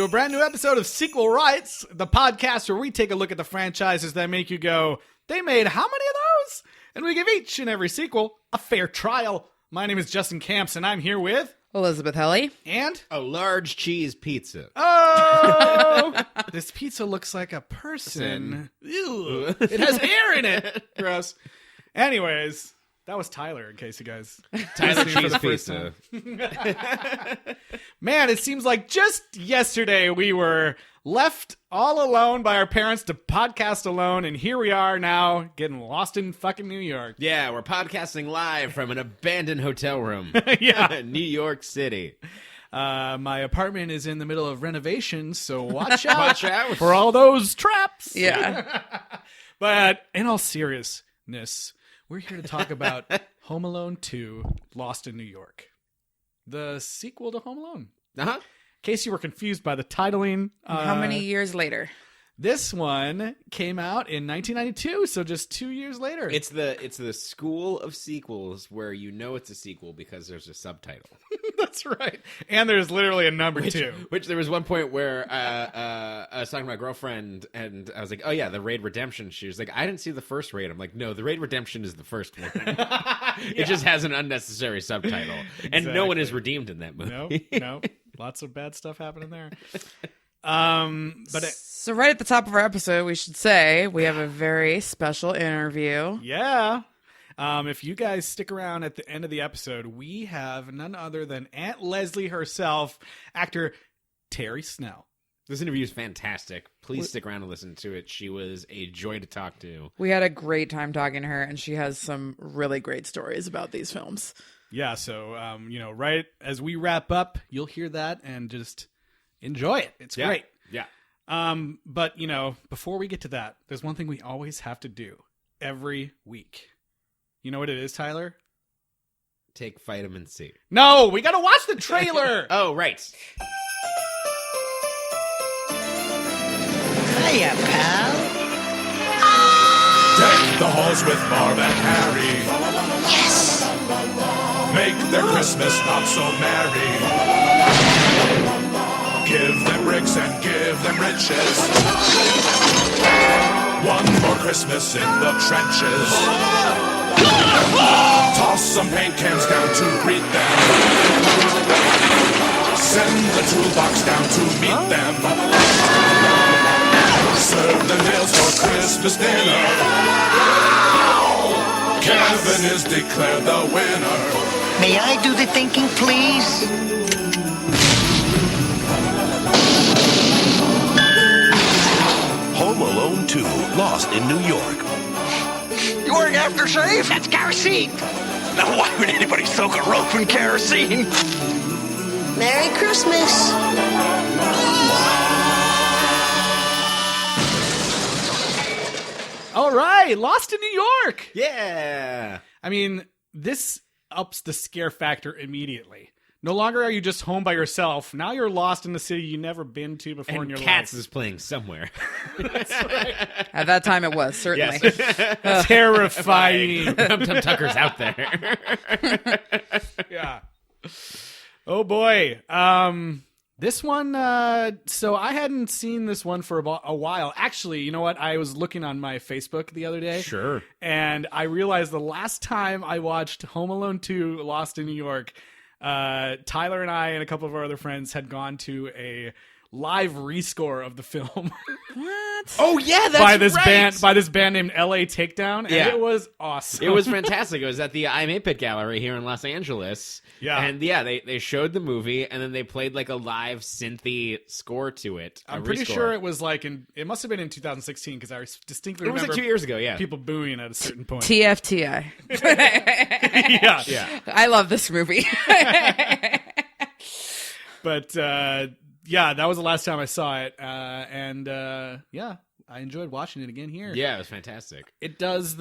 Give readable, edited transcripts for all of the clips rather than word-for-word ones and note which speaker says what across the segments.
Speaker 1: a brand new episode of Sequel Rights, the podcast where we take a look at the franchises that make you go, they made how many of those? And we give each and every sequel a fair trial. My name is Justin Camps, and I'm here with...
Speaker 2: Elizabeth Helly.
Speaker 1: And...
Speaker 3: a large cheese pizza.
Speaker 1: Oh! This pizza looks like a person. Ew. It has hair in it. Gross. Anyways... That was Tyler, in case you guys...
Speaker 3: Tyler cheese pizza.
Speaker 1: Man, it seems like just yesterday we were left all alone by our parents to podcast alone, and here we are now getting lost in fucking New York.
Speaker 3: Yeah, we're podcasting live from an abandoned hotel room.
Speaker 1: Yeah.
Speaker 3: New York City.
Speaker 1: My apartment is in the middle of renovation, so watch out,
Speaker 3: Watch out.
Speaker 1: for all those traps.
Speaker 2: Yeah.
Speaker 1: But in all seriousness... We're here to talk about Home Alone 2, Lost in New York. The sequel to Home Alone.
Speaker 3: Uh-huh.
Speaker 1: In case you were confused by the titling.
Speaker 2: How many years later?
Speaker 1: This one came out in 1992, so just 2 years later.
Speaker 3: It's the school of sequels where you know it's a sequel because there's a subtitle.
Speaker 1: That's right. And there's literally a number 2.
Speaker 3: Which there was one point where I was talking to my girlfriend and I was like, oh yeah, the Raid Redemption. She was like, I didn't see the first Raid. I'm like, no, the Raid Redemption is the first one. It just has an unnecessary subtitle.
Speaker 1: Exactly.
Speaker 3: And no one is redeemed in that movie.
Speaker 1: No. Lots of bad stuff happening there.
Speaker 2: So right at the top of our episode, we should say we have a very special interview.
Speaker 1: Yeah. If you guys stick around at the end of the episode, we have none other than Aunt Leslie herself, actor Terrie Snell.
Speaker 3: This interview is fantastic. Please stick around and listen to it. She was a joy to talk to.
Speaker 2: We had a great time talking to her, and she has some really great stories about these films.
Speaker 1: Yeah, so, right as we wrap up, you'll hear that and just enjoy it. It's great.
Speaker 3: Yeah.
Speaker 1: But, before we get to that, there's one thing we always have to do every week. You know what it is, Tyler?
Speaker 3: Take vitamin C.
Speaker 1: No, we got to watch the trailer.
Speaker 3: Oh, right.
Speaker 4: Hiya, pal.
Speaker 5: Deck the halls with Marv and Harry.
Speaker 4: Yes!
Speaker 5: Make their Christmas not so merry. Give them bricks and give them riches. One more Christmas in the trenches. Toss some paint cans down to greet them. Send the toolbox down to meet them. Serve the nails for Christmas dinner. Kevin is declared the winner.
Speaker 4: May I do the thinking, please?
Speaker 6: Home Alone 2, Lost in New York.
Speaker 4: You wearing aftershave? That's kerosene. Now why would anybody soak a rope in kerosene? Merry Christmas.
Speaker 1: All right, Lost in New York.
Speaker 3: Yeah.
Speaker 1: I mean, this ups the scare factor immediately. No longer are you just home by yourself. Now you're lost in the city you've never been to before in
Speaker 3: And
Speaker 1: your
Speaker 3: Cats
Speaker 1: life.
Speaker 3: is playing somewhere.
Speaker 1: That's right.
Speaker 2: At that time, it was, certainly.
Speaker 3: Yes.
Speaker 1: Terrifying.
Speaker 3: Tum Tum Tucker's out there.
Speaker 1: Yeah. Oh boy. This one, so I hadn't seen this one for about a while. Actually, you know what? I was looking on my Facebook the other day.
Speaker 3: Sure.
Speaker 1: And I realized the last time I watched Home Alone 2, Lost in New York, Tyler and I and a couple of our other friends had gone to a live rescore of the film.
Speaker 2: What?
Speaker 3: Oh yeah, that's
Speaker 1: by this band named LA Takedown, and
Speaker 3: Yeah.
Speaker 1: it was awesome.
Speaker 3: It was fantastic. It was at the I'm 8-Bit Gallery here in Los Angeles.
Speaker 1: Yeah.
Speaker 3: And yeah, they showed the movie and then they played like a live synthy score to it.
Speaker 1: I'm pretty sure it was it must have been in 2016 because I distinctly
Speaker 3: It was
Speaker 1: remember
Speaker 3: like 2 years ago, yeah.
Speaker 1: people booing at a certain point.
Speaker 2: TFTI.
Speaker 1: Yeah.
Speaker 3: Yeah.
Speaker 2: I love this movie.
Speaker 1: But yeah, that was the last time I saw it, and yeah, I enjoyed watching it again here.
Speaker 3: Yeah, it was fantastic.
Speaker 1: It does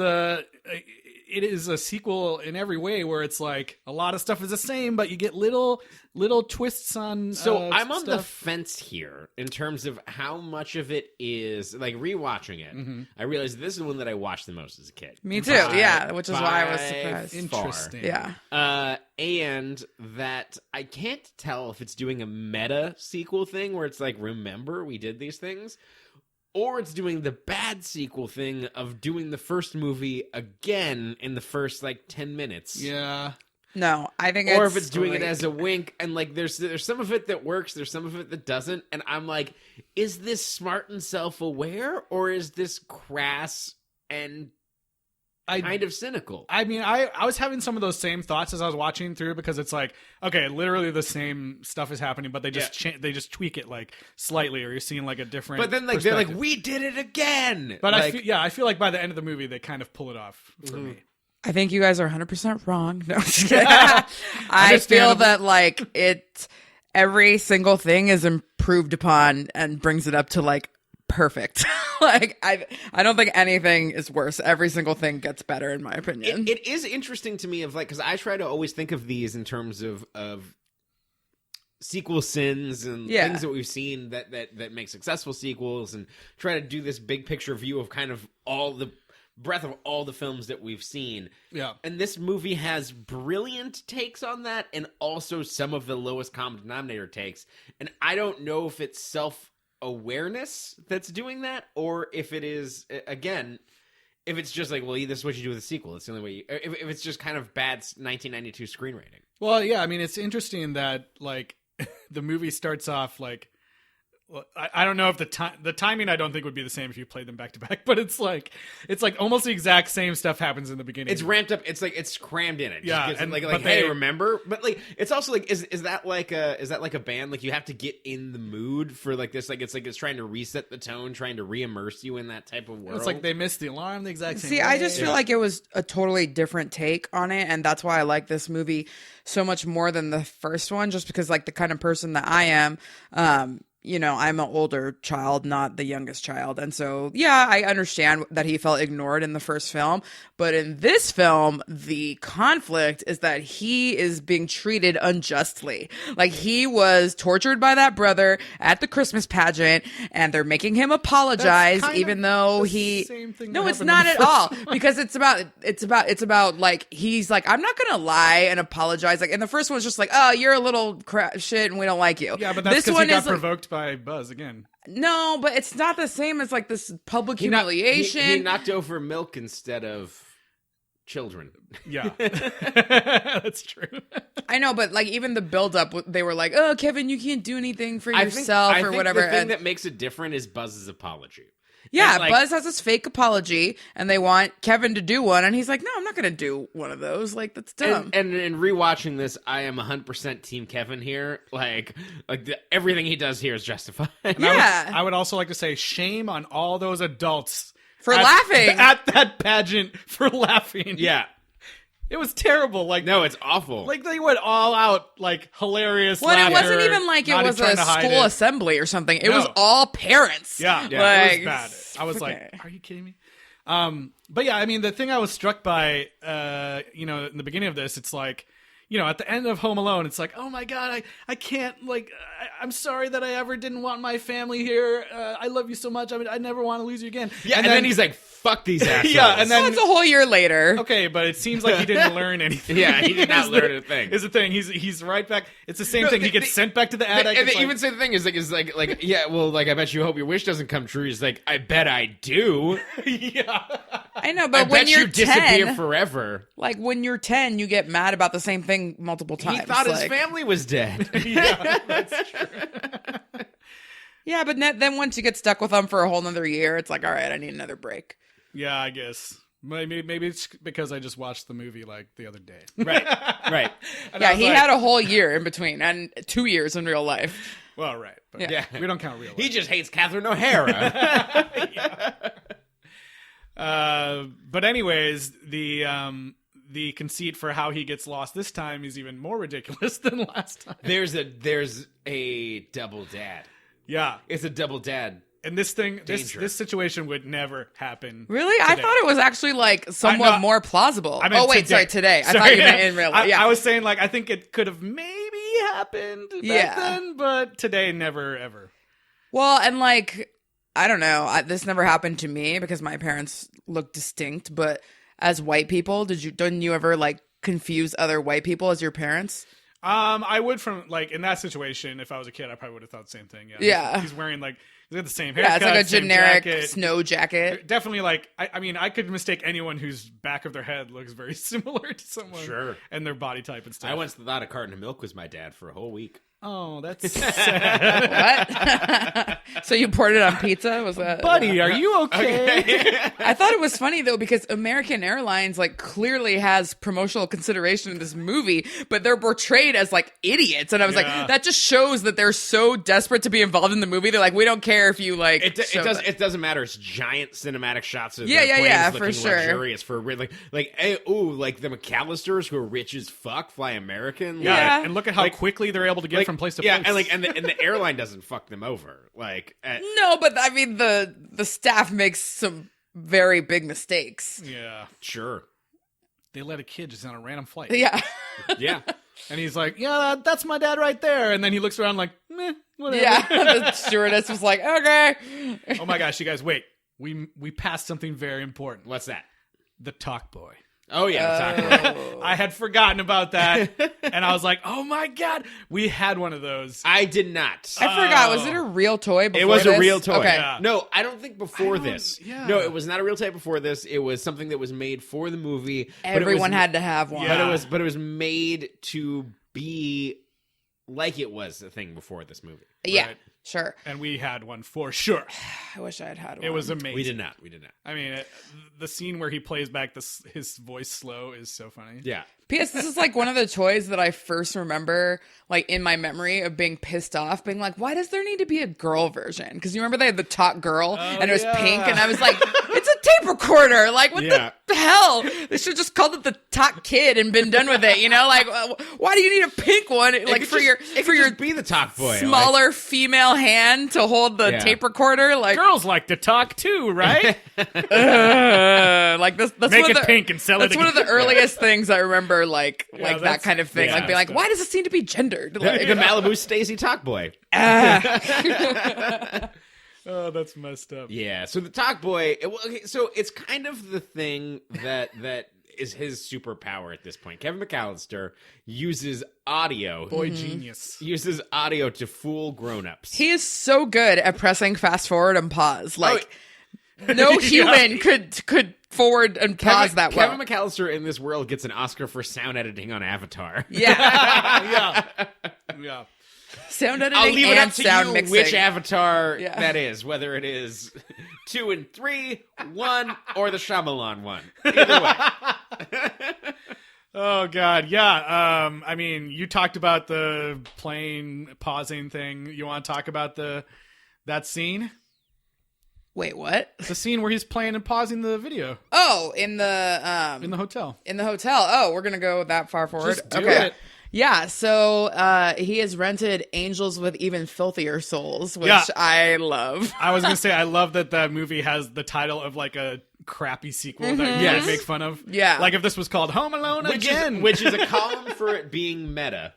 Speaker 1: it is a sequel in every way where it's like a lot of stuff is the same, but you get little twists on.
Speaker 3: So I'm on the
Speaker 1: stuff.
Speaker 3: fence here in terms of how much of it is like rewatching it.
Speaker 1: Mm-hmm.
Speaker 3: I realized this is the one that I watched the most as a kid.
Speaker 2: Me too, yeah, which is why I was surprised.
Speaker 1: Interesting.
Speaker 2: Yeah.
Speaker 3: and that I can't tell if it's doing a meta sequel thing where it's like, remember we did these things, or it's doing the bad sequel thing of doing the first movie again in the first like 10 minutes.
Speaker 1: Yeah.
Speaker 2: No, I think
Speaker 3: Or
Speaker 2: it's
Speaker 3: if it's doing it
Speaker 2: like-
Speaker 3: as a wink, and like there's some of it that works, there's some of it that doesn't, and I'm like, is this smart and self-aware, or is this crass and kind of cynical?
Speaker 1: I mean, I was having some of those same thoughts as I was watching through, because it's like, okay, literally the same stuff is happening, but they just they just tweak it like slightly, or you're seeing like a different.
Speaker 3: But then like they're like,
Speaker 1: perspective.
Speaker 3: we did it again.
Speaker 1: But
Speaker 3: like,
Speaker 1: I feel like by the end of the movie they kind of pull it off for me.
Speaker 2: I think you guys are 100% wrong. No, I'm just kidding. I feel
Speaker 1: Understandable.
Speaker 2: that like every single thing is improved upon and brings it up to like perfect. Like I don't think anything is worse. Every single thing gets better in my opinion.
Speaker 3: it is interesting to me of like, because I try to always think of these in terms of sequel sins and things that we've seen that make successful sequels, and try to do this big picture view of kind of all the breadth of all the films that we've seen.
Speaker 1: Yeah.
Speaker 3: And this movie has brilliant takes on that, and also some of the lowest common denominator takes. And I don't know if it's self-awareness that's doing that, or if it is, again, if it's just like, well, this is what you do with a sequel. It's the only way if it's just kind of bad 1992 screenwriting.
Speaker 1: Well, yeah, I mean, it's interesting that like the movie starts off like, well, I don't know if the timing I don't think would be the same if you played them back to back, but it's like almost the exact same stuff happens in the beginning.
Speaker 3: It's ramped up. It's like it's crammed in it. Just
Speaker 1: Yeah,
Speaker 3: gives it
Speaker 1: and-
Speaker 3: like
Speaker 1: but
Speaker 3: hey,
Speaker 1: they-
Speaker 3: remember? But like it's also like is that like a band? Like you have to get in the mood for like this. Like it's trying to reset the tone, trying to re-immerse you in that type of world.
Speaker 1: It's like they missed the alarm the exact same
Speaker 2: See,
Speaker 1: way.
Speaker 2: I just feel like it was a totally different take on it, and that's why I like this movie so much more than the first one, just because like the kind of person that I am, you know, I'm an older child, not the youngest child. And so, yeah, I understand that he felt ignored in the first film. But in this film, the conflict is that he is being treated unjustly. Like, he was tortured by that brother at the Christmas pageant, and they're making him apologize,
Speaker 1: That's kind
Speaker 2: even
Speaker 1: of
Speaker 2: though
Speaker 1: the
Speaker 2: he...
Speaker 1: same thing
Speaker 2: No,
Speaker 1: that
Speaker 2: it's
Speaker 1: happened in
Speaker 2: not
Speaker 1: the
Speaker 2: at
Speaker 1: first
Speaker 2: all.
Speaker 1: one.
Speaker 2: Because it's about like, he's like, I'm not gonna lie and apologize. Like, in the first one, it's just like, oh, you're a little shit and we don't like you.
Speaker 1: Yeah, but that's
Speaker 2: this
Speaker 1: because
Speaker 2: one
Speaker 1: he got
Speaker 2: is like,
Speaker 1: provoked by Buzz again.
Speaker 2: no, but it's not the same as like this public
Speaker 3: He
Speaker 2: humiliation.
Speaker 3: knocked over milk instead of children.
Speaker 1: Yeah, that's true.
Speaker 2: I know, but like even the build up, they were like, oh, Kevin, you can't do anything for yourself
Speaker 3: I
Speaker 2: or
Speaker 3: think
Speaker 2: whatever.
Speaker 3: The thing
Speaker 2: And-
Speaker 3: that makes it different is Buzz's apology.
Speaker 2: yeah,
Speaker 3: and, like-
Speaker 2: Buzz has this fake apology, and they want Kevin to do one, and he's like, no, I'm not gonna do one of those. Like, that's dumb.
Speaker 3: And in rewatching this, I am 100% Team Kevin here. Like everything he does here is justified.
Speaker 2: Yeah.
Speaker 1: I would also like to say shame on all those adults
Speaker 2: For laughing.
Speaker 1: at that pageant for laughing.
Speaker 3: Yeah.
Speaker 1: It was terrible. Like
Speaker 3: No, it's awful.
Speaker 1: like they went all out, like hilarious.
Speaker 2: Well, it
Speaker 1: laughter,
Speaker 2: wasn't even like it
Speaker 1: not
Speaker 2: was
Speaker 1: trying
Speaker 2: a
Speaker 1: to hide
Speaker 2: school
Speaker 1: it.
Speaker 2: assembly or something. It
Speaker 1: No.
Speaker 2: was all parents.
Speaker 1: Yeah,
Speaker 3: Yeah.
Speaker 2: Like,
Speaker 1: it was bad. I was
Speaker 2: okay.
Speaker 1: like, "Are you kidding me?" But yeah, I mean, the thing I was struck by, in the beginning of this, it's like, at the end of Home Alone, it's like, oh my god, I can't, like, I'm sorry that I ever didn't want my family here. I love you so much. I mean, I never want to lose you again.
Speaker 3: yeah, and then he's like, fuck these assholes.
Speaker 1: Yeah, and then-
Speaker 2: Well, it's a whole year later.
Speaker 1: Okay, but it seems like he didn't learn anything.
Speaker 3: Yeah, he did not
Speaker 1: Is
Speaker 3: learn a thing.
Speaker 1: Is the thing. He's right back. It's the same
Speaker 3: No,
Speaker 1: thing. He
Speaker 3: they-
Speaker 1: gets sent back to the attic.
Speaker 3: and
Speaker 1: It's
Speaker 3: they
Speaker 1: like-
Speaker 3: even say the thing is like yeah, well, like I bet you hope your wish doesn't come true. He's like, I bet I do.
Speaker 1: yeah.
Speaker 2: I know,
Speaker 3: I
Speaker 2: but when
Speaker 3: bet
Speaker 2: you're
Speaker 3: you disappear
Speaker 2: 10,
Speaker 3: forever.
Speaker 2: like when you're 10, you get mad about the same thing multiple times.
Speaker 3: He thought his
Speaker 2: like-
Speaker 3: family was dead.
Speaker 1: Yeah, that's true.
Speaker 2: Yeah, but then once you get stuck with them for a whole nother year, it's like, all right, I need another break.
Speaker 1: Yeah, I guess. Maybe it's because I just watched the movie like the other day.
Speaker 3: right.
Speaker 1: And I
Speaker 2: Yeah,
Speaker 1: was
Speaker 2: he
Speaker 1: like,
Speaker 2: had a whole year in between and 2 years in real life.
Speaker 1: Well, right. But
Speaker 2: Yeah.
Speaker 3: Yeah.
Speaker 1: we don't count real life.
Speaker 3: He just hates Catherine O'Hara.
Speaker 1: But anyways, the conceit for how he gets lost this time is even more ridiculous than last time.
Speaker 3: There's a double dad.
Speaker 1: Yeah.
Speaker 3: It's a double dad.
Speaker 1: And this
Speaker 3: Danger.
Speaker 1: this situation would never happen.
Speaker 2: Really? I
Speaker 1: today.
Speaker 2: thought it was actually like somewhat
Speaker 1: not-
Speaker 2: more plausible.
Speaker 1: I meant
Speaker 2: Oh, wait,
Speaker 1: today.
Speaker 2: sorry, today. I
Speaker 1: Sorry.
Speaker 2: thought you meant in real life. Yeah.
Speaker 1: I was saying, like, I think it could have maybe happened back
Speaker 2: Yeah.
Speaker 1: then, but today, never, ever.
Speaker 2: Well, and like, I don't know. This never happened to me because my parents look distinct. But as white people, didn't you ever like confuse other white people as your parents?
Speaker 1: I would from like in that situation. If I was a kid, I probably would have thought the same thing.
Speaker 2: Yeah.
Speaker 1: He's wearing like he's got the same
Speaker 2: Yeah,
Speaker 1: haircut.
Speaker 2: it's like a
Speaker 1: same
Speaker 2: generic
Speaker 1: jacket.
Speaker 2: snow jacket.
Speaker 1: Definitely like I mean I could mistake anyone whose back of their head looks very similar to someone.
Speaker 3: Sure.
Speaker 1: And their body type and stuff.
Speaker 3: I once thought a carton of milk was my dad for a whole week.
Speaker 1: Oh, that's sad.
Speaker 2: What? So you poured it on pizza? Was that
Speaker 1: Buddy, are you okay?
Speaker 2: I thought it was funny though because American Airlines like clearly has promotional consideration in this movie, but they're portrayed as like idiots, and I was like, that just shows that they're so desperate to be involved in the movie. They're like, we don't care if you like.
Speaker 3: It doesn't matter. It's giant cinematic shots of
Speaker 2: Yeah,
Speaker 3: planes
Speaker 2: for
Speaker 3: looking
Speaker 2: sure.
Speaker 3: luxurious for like hey, like the McAllisters who are rich as fuck fly American.
Speaker 2: Yeah.
Speaker 1: And look at how quickly they're able to get from place to place.
Speaker 3: and the airline doesn't fuck them over.
Speaker 2: No, but I mean the staff makes some very big mistakes.
Speaker 1: Yeah.
Speaker 3: Sure.
Speaker 1: They let a kid just on a random flight.
Speaker 2: Yeah.
Speaker 3: Yeah.
Speaker 1: And he's like, yeah, that's my dad right there. And then he looks around like, meh, whatever.
Speaker 2: Yeah. The stewardess was like, okay.
Speaker 1: Oh my gosh, you guys, wait. We passed something very important.
Speaker 3: What's that?
Speaker 1: The talk boy.
Speaker 3: Oh yeah, the taco boy.
Speaker 1: I had forgotten about that. And I was like, oh my God. We had one of those.
Speaker 3: I did not.
Speaker 2: I forgot. Was it a real toy before
Speaker 3: It was
Speaker 2: this?
Speaker 3: a real toy.
Speaker 2: Okay.
Speaker 1: Yeah.
Speaker 3: No, I don't think before this.
Speaker 1: yeah.
Speaker 3: No, it was not a real toy before this. It was something that was made for the movie.
Speaker 2: Everyone had to have one.
Speaker 1: Yeah.
Speaker 3: But it was made to be like it was a thing before this movie.
Speaker 2: Yeah.
Speaker 1: Right.
Speaker 2: Sure.
Speaker 1: And we had one for sure.
Speaker 2: I wish I had had one.
Speaker 1: It was amazing.
Speaker 3: We did not.
Speaker 1: I mean, the scene where he plays back his voice slow is so funny.
Speaker 3: Yeah.
Speaker 2: P.S. This is like one of the toys that I first remember, like in my memory of being pissed off, being like, "Why does there need to be a girl version?" Because you remember they had the Talk Girl, and it was pink, and I was like, "It's a tape recorder! Like, what the hell? They should have just called it the Talk Kid and been done with it. You know, like, why do you need a pink one? Like for your
Speaker 3: be the Talk Boy,
Speaker 2: smaller female hand to hold the tape recorder? Like,
Speaker 1: Girls like to talk too, right?
Speaker 2: like this. That's
Speaker 1: Make
Speaker 2: one of
Speaker 1: it
Speaker 2: the,
Speaker 1: pink and sell it
Speaker 2: That's one of
Speaker 1: again.
Speaker 2: the earliest things I remember. Like that
Speaker 1: that's-
Speaker 2: kind of thing.
Speaker 1: yeah,
Speaker 2: Like being like,
Speaker 1: that's
Speaker 2: why does it seem to be gendered? Like,
Speaker 3: The Malibu Stacy Talk Boy.
Speaker 1: Oh, that's messed up.
Speaker 3: Yeah. So the Talk Boy. So it's kind of the thing that is his superpower at this point. Kevin McAllister uses audio.
Speaker 1: Boy genius.
Speaker 3: Uses audio to fool grown-ups.
Speaker 2: he is so good at pressing fast forward and pause. Like no human could forward and pause that well.
Speaker 3: Kevin McAllister in this world gets an Oscar for sound editing on Avatar.
Speaker 2: Yeah,
Speaker 1: Yeah.
Speaker 2: sound editing
Speaker 3: I'll leave it
Speaker 2: and
Speaker 3: up to
Speaker 2: sound
Speaker 3: you
Speaker 2: mixing.
Speaker 3: which Avatar
Speaker 2: Yeah.
Speaker 3: that is, whether it is 2 and 3, 1, or the Shyamalan one. Either way.
Speaker 1: Oh God, yeah. I mean, you talked about the plane pausing thing. You want to talk about that scene?
Speaker 2: Wait, what?
Speaker 1: The scene where he's playing and pausing the video
Speaker 2: Oh, in the
Speaker 1: hotel.
Speaker 2: in the hotel. Oh, we're gonna go that far forward.
Speaker 1: Just do
Speaker 2: okay.
Speaker 1: it.
Speaker 2: Yeah, so he has rented Angels with Even Filthier Souls, which
Speaker 1: Yeah.
Speaker 2: I love.
Speaker 1: I was gonna say, I love that movie has the title of like a crappy sequel that you
Speaker 3: Yes.
Speaker 1: can make fun of.
Speaker 2: Yeah.
Speaker 1: Like if this was called Home Alone again.
Speaker 3: Which is a column for it being meta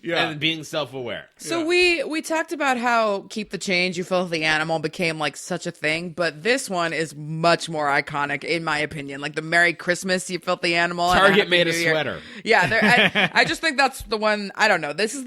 Speaker 1: Yeah.
Speaker 3: and being self-aware.
Speaker 2: So we talked about how Keep the Change, You Filthy Animal became like such a thing, but this one is much more iconic in my opinion. Like the Merry Christmas, You Filthy Animal. and
Speaker 3: Target
Speaker 2: Happy
Speaker 3: made a
Speaker 2: New Year.
Speaker 3: sweater.
Speaker 2: Yeah, I just think that's the one. I don't know. This is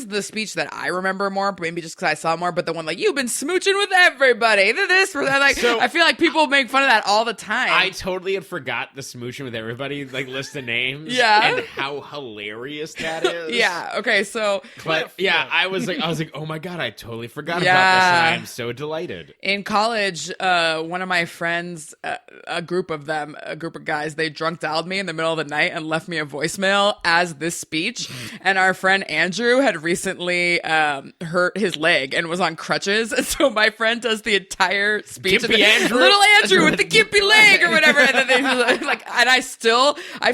Speaker 2: the speech that I remember more, maybe just because I saw more. But the one like you've been smooching with everybody. This, like
Speaker 3: So-
Speaker 2: I feel like people make fun of that all the time.
Speaker 3: I totally had forgot the smooching with everybody, like list of names.
Speaker 2: Yeah.
Speaker 3: And how hilarious that is.
Speaker 2: yeah. Okay. So
Speaker 3: But yeah, I was like, oh my God, I totally forgot about this.
Speaker 2: Yeah.
Speaker 3: And I am so delighted.
Speaker 2: in college, one of my friends, a group of guys, they drunk dialed me in the middle of the night and left me a voicemail as this speech. And our friend Andrew had recently hurt his leg and was on crutches. And so my friend does the entire speech.
Speaker 3: Gimpy Andrew.
Speaker 2: Little Andrew with the gimpy leg or whatever. And then they like, and I've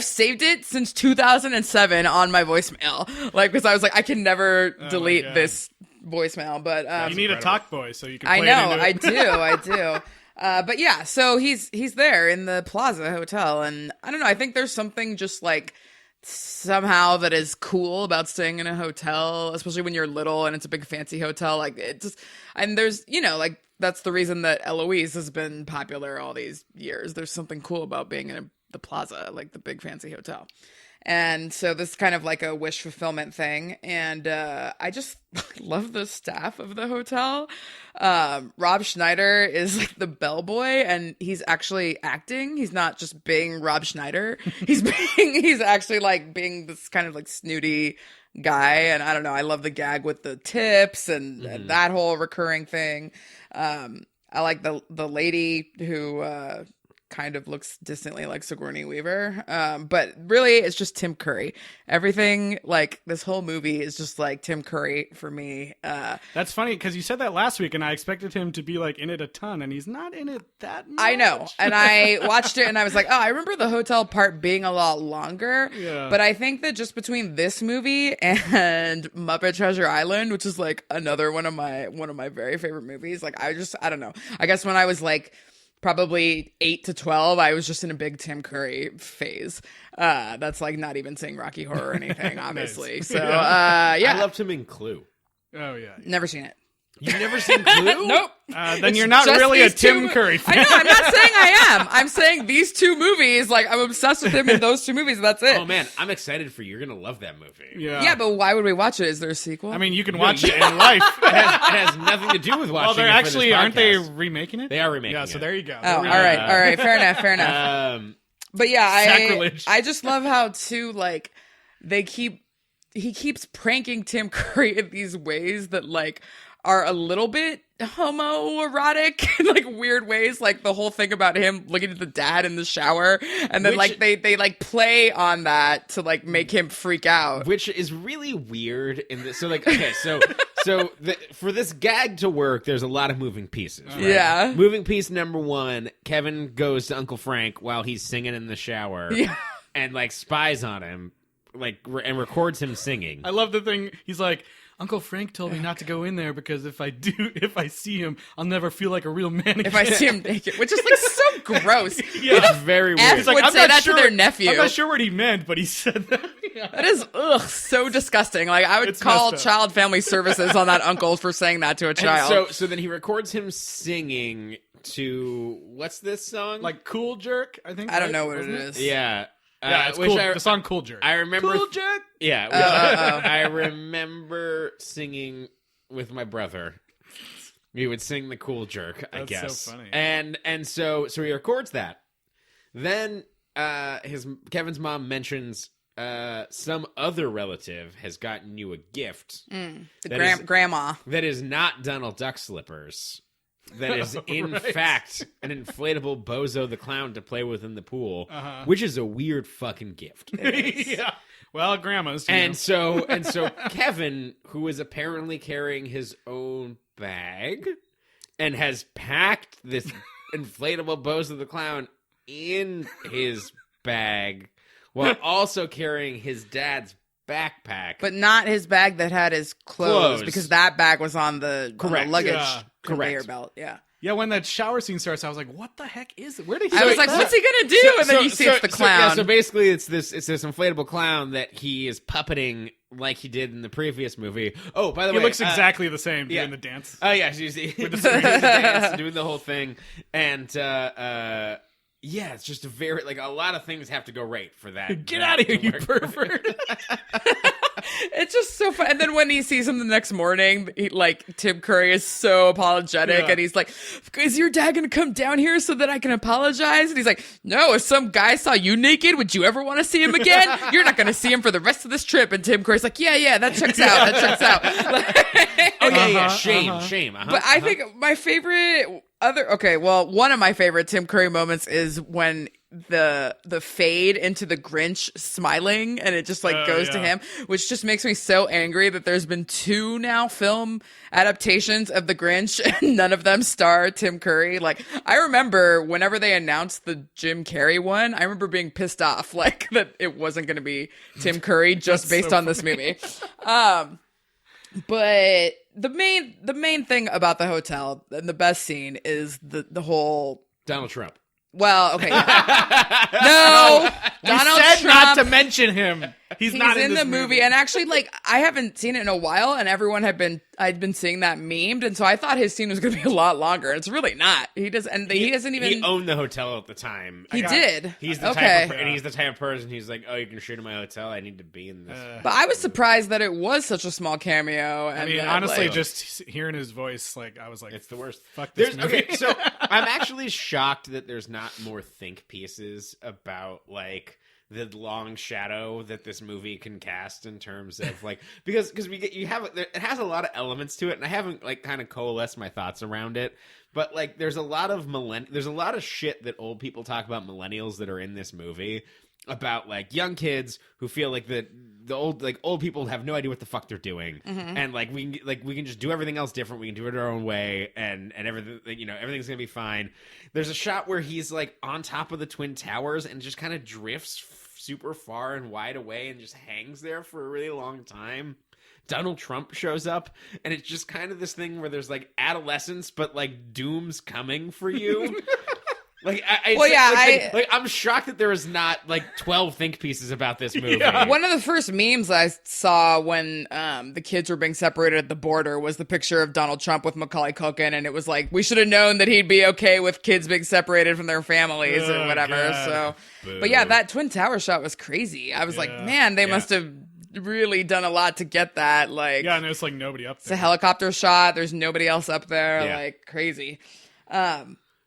Speaker 2: saved it since 2007 on my voicemail. Like, because I was like, I can never delete
Speaker 1: God.
Speaker 2: this voicemail. But
Speaker 1: you need a talk boy so you can
Speaker 2: I
Speaker 1: play
Speaker 2: know,
Speaker 1: it
Speaker 2: I
Speaker 1: into it.
Speaker 2: do, I do. But yeah, so he's there in the Plaza Hotel, and I don't know. I think there's something just like somehow that is cool about staying in a hotel, especially when you're little and it's a big fancy hotel. Like it just, and there's like that's the reason that Eloise has been popular all these years. There's something cool about being in the Plaza, like the big fancy hotel. And so this is kind of like a wish fulfillment thing. And I just love the staff of the hotel. Rob Schneider is like the bellboy, and he's actually acting. He's not just being Rob Schneider. He's actually like being this kind of like snooty guy. And I don't know. I love the gag with the tips and that whole recurring thing. I like the lady who kind of looks distantly like Sigourney Weaver. But really, it's just Tim Curry. Everything, like, this whole movie is just, like, Tim Curry for me.
Speaker 1: That's funny, because you said that last week, and I expected him to be, like, in it a ton, and he's not in it that much.
Speaker 2: I know. And I watched it, and I was like, oh, I remember the hotel part being a lot longer.
Speaker 1: Yeah.
Speaker 2: But I think that just between this movie and Muppet Treasure Island, which is, like, another one of my very favorite movies, like, I don't know. I guess when I was, like, probably 8 to 12, I was just in a big Tim Curry phase. That's like not even saying Rocky Horror or anything, obviously.
Speaker 1: Nice.
Speaker 2: So yeah,
Speaker 3: I loved him in Clue.
Speaker 1: Oh, yeah.
Speaker 2: never seen it.
Speaker 3: You've never seen Clue?
Speaker 2: Nope.
Speaker 1: Then you're not
Speaker 2: just
Speaker 1: really a
Speaker 2: these two
Speaker 1: Tim Curry fan.
Speaker 2: I know. I'm not saying I am. I'm saying these two movies. Like, I'm obsessed with him in those two movies. That's it.
Speaker 3: Oh man, I'm excited for you. You're gonna love that movie.
Speaker 2: Yeah, but why would we watch it? Is there a sequel?
Speaker 1: I mean, you can watch it in life.
Speaker 3: It has nothing to do with watching.
Speaker 1: Well, they're
Speaker 3: it for this
Speaker 1: actually, aren't they
Speaker 3: podcast.
Speaker 1: remaking it?
Speaker 3: They are remaking
Speaker 1: Yeah,
Speaker 3: it.
Speaker 1: so there you go.
Speaker 2: oh, all right. Fair enough. But yeah,
Speaker 1: Sacrilege.
Speaker 2: I just love how too, like, he keeps pranking Tim Curry in these ways that, like, are a little bit homoerotic in, like, weird ways. Like the whole thing about him looking at the dad in the shower, and then like they like play on that to like make him freak out,
Speaker 3: which is really weird. In this, so like, okay, for this gag to work, there's a lot of moving pieces. Right?
Speaker 2: Yeah.
Speaker 3: Moving piece number one: Kevin goes to Uncle Frank while he's singing in the shower, and like spies on him, like and records him singing.
Speaker 1: I love the thing. He's like, Uncle Frank told me not to go in there because if I see him, I'll never feel like a real man again.
Speaker 2: if I see him naked, which is like so gross.
Speaker 3: It's very weird.
Speaker 2: F would say that to their nephew.
Speaker 1: I'm not sure what he meant, but he said that. Yeah.
Speaker 2: That is so disgusting. Like, I would
Speaker 1: It's
Speaker 2: call
Speaker 1: messed up.
Speaker 2: Child Family Services on that uncle for saying that to a child.
Speaker 3: And so then he records him singing to what's this song?
Speaker 1: Like Cool Jerk, I think.
Speaker 2: I don't
Speaker 1: right?
Speaker 2: know what
Speaker 1: Wasn't
Speaker 2: it is.
Speaker 3: Yeah.
Speaker 1: Yeah, it's
Speaker 3: which
Speaker 1: cool. The song Cool Jerk.
Speaker 3: I remember.
Speaker 1: Cool Jerk?
Speaker 3: Yeah. Which I remember singing with my brother. We would sing the Cool Jerk, I
Speaker 1: That's
Speaker 3: guess.
Speaker 1: so funny.
Speaker 3: And so he records that. Then Kevin's mom mentions some other relative has gotten you a gift.
Speaker 2: Grandma.
Speaker 3: That is not Donald Duck slippers. That is, in fact, an inflatable Bozo the Clown to play with in the pool, which is a weird fucking gift.
Speaker 1: Yeah. Well, grandma's. You know.
Speaker 3: And so Kevin, who is apparently carrying his own bag and has packed this inflatable Bozo the Clown in his bag while also carrying his dad's backpack.
Speaker 2: But not his bag that had his clothes, because that bag was on the luggage conveyor belt. Yeah.
Speaker 1: Yeah, when that shower scene starts, I was like, "What the heck is it? Where did he?"
Speaker 2: I was like, "What's he gonna do?" And then you see it's the clown.
Speaker 3: So basically, it's this inflatable clown that he is puppeting like he did in the previous movie. Oh, by the way,
Speaker 1: He looks exactly the same doing the dance.
Speaker 3: Oh yeah, she's with the dance, doing the whole thing, and yeah, it's just a very like a lot of things have to go right for that.
Speaker 1: Get out of here, you pervert!
Speaker 2: It's just so fun. And then when he sees him the next morning, Tim Curry is so apologetic, and he's like, "Is your dad gonna come down here so that I can apologize?" And he's like, "No, if some guy saw you naked, would you ever want to see him again? You're not gonna see him for the rest of this trip." And Tim Curry's like, "Yeah, that checks out. That checks out."
Speaker 3: Oh yeah, shame.
Speaker 2: But I think my favorite one of my favorite Tim Curry moments is when the fade into the Grinch smiling, and it just goes to him, which just makes me so angry that there's been 2 now film adaptations of the Grinch and none of them star Tim Curry. Like, I remember whenever they announced the Jim Carrey one, I remember being pissed off like that it wasn't going to be Tim Curry just based on this movie. But the main thing about the hotel and the best scene is the whole
Speaker 3: Donald Trump.
Speaker 2: Well, okay. No. Donald
Speaker 1: said
Speaker 2: Trump,
Speaker 1: not to mention him. He's not
Speaker 2: in
Speaker 1: this
Speaker 2: the movie. And actually, like, I haven't seen it in a while, and I'd been seeing that memed, and so I thought his scene was going to be a lot longer. It's really not. He doesn't even.
Speaker 3: He owned the hotel at the time.
Speaker 2: He did.
Speaker 3: He's the type of, and he's the type of person. He's like, oh, you can shoot in my hotel. I need to be in this.
Speaker 2: But I was surprised that it was such a small cameo. And
Speaker 1: I mean,
Speaker 2: that,
Speaker 1: honestly,
Speaker 2: like,
Speaker 1: just hearing his voice, like, I was like,
Speaker 3: It's the worst.
Speaker 1: Fuck this movie.
Speaker 3: Okay, so I'm actually shocked that there's not more think pieces about like the long shadow that this movie can cast in terms of like because it has a lot of elements to it, and I haven't like kind of coalesced my thoughts around it. But like, there's a lot of shit that old people talk about millennials that are in this movie about like young kids who feel like the old people have no idea what the fuck they're doing, and like we can just do everything else different. We can do it our own way, and everything, everything's gonna be fine. There's a shot where he's like on top of the Twin Towers and just kind of drifts super far and wide away and just hangs there for a really long time. Donald Trump shows up, and it's just kind of this thing where there's like adolescence, but like doom's coming for you. Like, I'm shocked that there is not like 12 think pieces about this movie. Yeah.
Speaker 2: One of the first memes I saw when the kids were being separated at the border was the picture of Donald Trump with Macaulay Culkin, and it was like, we should have known that he'd be okay with kids being separated from their families or whatever.
Speaker 1: God.
Speaker 2: So,
Speaker 3: Boo.
Speaker 2: but yeah, that Twin Tower shot was crazy. I was like, man, they must have really done a lot to get that. Like,
Speaker 1: yeah, and there's like nobody up there.
Speaker 2: It's a helicopter shot. There's nobody else up there.
Speaker 3: Yeah.
Speaker 2: Like, crazy.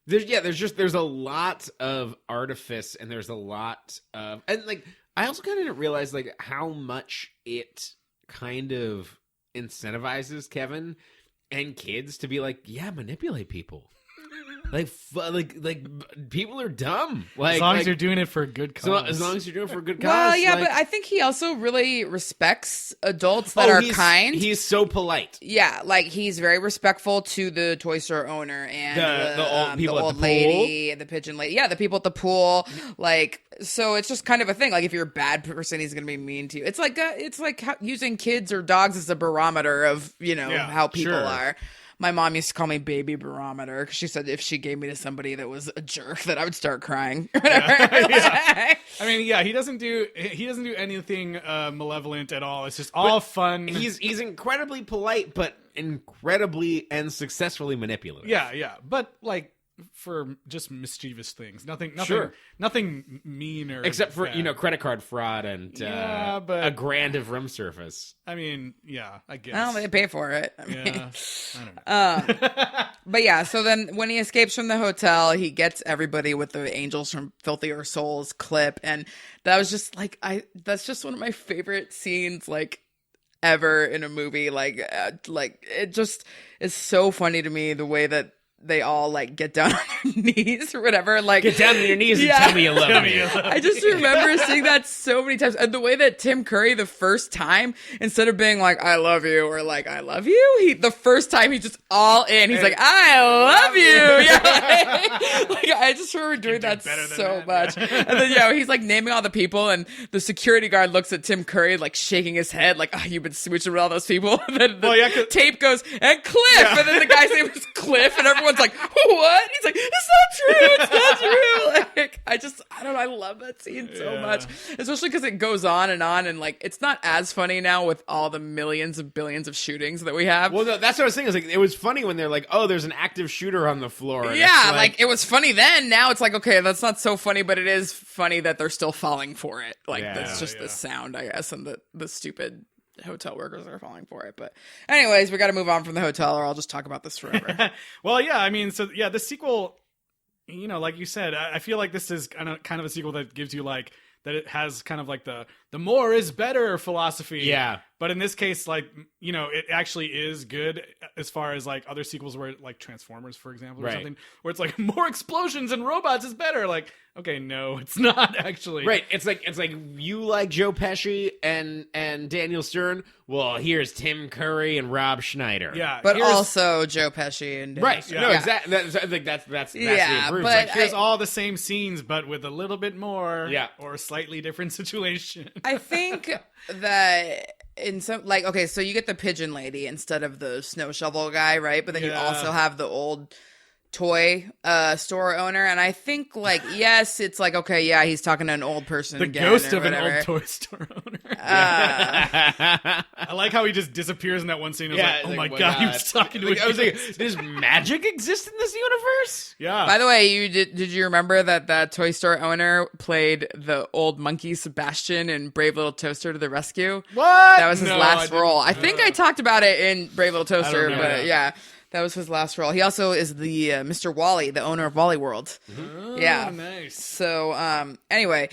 Speaker 3: There's a lot of artifice, and there's a lot of, and like, I also kind of didn't realize like how much it kind of incentivizes Kevin and kids to be like, yeah, manipulate people. Like people are dumb. Like,
Speaker 1: as long as you're doing it for a good cause.
Speaker 3: So as long as you're doing it for a good cause.
Speaker 2: Well, yeah,
Speaker 3: like,
Speaker 2: but I think he also really respects adults that are kind.
Speaker 3: He's so polite.
Speaker 2: Yeah, like he's very respectful to the toy store owner and
Speaker 3: the old people
Speaker 2: the
Speaker 3: at
Speaker 2: old
Speaker 3: the
Speaker 2: lady, the pigeon lady. Yeah, the people at the pool. Like, so it's just kind of a thing. Like, if you're a bad person, he's gonna be mean to you. It's like using kids or dogs as a barometer of how people are. My mom used to call me baby barometer because she said if she gave me to somebody that was a jerk, that I would start crying.
Speaker 1: I mean, yeah, he doesn't do anything malevolent at all. It's just all fun.
Speaker 3: He's incredibly polite, but incredibly and successfully manipulative.
Speaker 1: Yeah, but like for just mischievous things, nothing mean or
Speaker 3: except for
Speaker 1: bad.
Speaker 3: credit card fraud and
Speaker 1: but
Speaker 3: a grand of room service.
Speaker 1: I mean, yeah, I guess.
Speaker 2: Well, they pay for it. I
Speaker 1: don't know.
Speaker 2: But yeah, so then when he escapes from the hotel, he gets everybody with the Angels from Filthier Souls clip, and that was just like that's just one of my favorite scenes like ever in a movie. Like it just is so funny to me the way that they all like get down on their knees or whatever. Like,
Speaker 3: get down on your knees and tell me you love me.
Speaker 2: I just remember seeing that so many times. And the way that Tim Curry, the first time, instead of being like, I love you, or like, I love you, the first time he's just all in. He's like, I love you. Yeah. Like, I just remember doing that so much. And then, he's like naming all the people, and the security guard looks at Tim Curry, like shaking his head, like, you've been smooching with all those people. And then the tape goes, and Cliff. And then the guy's name was Cliff, and everyone's like, what? He's like, it's not true. Like, I don't know. I love that scene so much, especially because it goes on, and like, it's not as funny now with all the millions of billions of shootings that we have.
Speaker 3: Well, no, that's what I was saying. Like, it was funny when they're like, oh, there's an active shooter on the floor. And
Speaker 2: yeah, like, it was funny then. Now it's like, okay, that's not so funny, but it is funny that they're still falling for it. Like, that's just the sound, I guess, and the stupid hotel workers are falling for it. But anyways, we got to move on from the hotel, or I'll just talk about this forever.
Speaker 1: Well, yeah, I mean, so yeah, the sequel, like you said, I feel like this is kind of a sequel that gives you like that it has kind of like the more is better philosophy.
Speaker 3: Yeah.
Speaker 1: But in this case, like, it actually is good as far as like other sequels where like Transformers, for example, or something, where it's like more explosions and robots is better. Like, okay, no, it's not actually.
Speaker 3: Right. It's like you like Joe Pesci and Daniel Stern. Well, here's Tim Curry and Rob Schneider.
Speaker 1: Yeah.
Speaker 2: But also Joe Pesci and
Speaker 3: right.
Speaker 2: Stern.
Speaker 3: No, exactly. I think that's the improvement.
Speaker 1: But like, here's all the same scenes, but with a little bit more, or a slightly different situation.
Speaker 2: I think that in some, like, okay, so you get the pigeon lady instead of the snow shovel guy, right? But then you also have the old toy store owner, and I think like yes, it's like okay, yeah, he's talking to an old person
Speaker 1: The
Speaker 2: again,
Speaker 1: ghost
Speaker 2: or
Speaker 1: of an
Speaker 2: whatever.
Speaker 1: old toy store owner. I like how he just disappears in that one scene. I was like, oh my god, he was talking to a
Speaker 3: I was like,
Speaker 1: ghost.
Speaker 3: does magic exist in this universe?
Speaker 1: Yeah.
Speaker 2: By the way, did you remember that toy store owner played the old monkey Sebastian in Brave Little Toaster to the Rescue?
Speaker 1: What?
Speaker 2: That was his
Speaker 1: No,
Speaker 2: last
Speaker 1: I
Speaker 2: role.
Speaker 1: didn't.
Speaker 2: I think I talked about it in Brave Little Toaster,
Speaker 1: remember
Speaker 2: but
Speaker 1: that.
Speaker 2: yeah, that was his last role. He also is the Mr. Wally, the owner of Wally World. Yeah.
Speaker 1: Oh, nice.
Speaker 2: So anyway,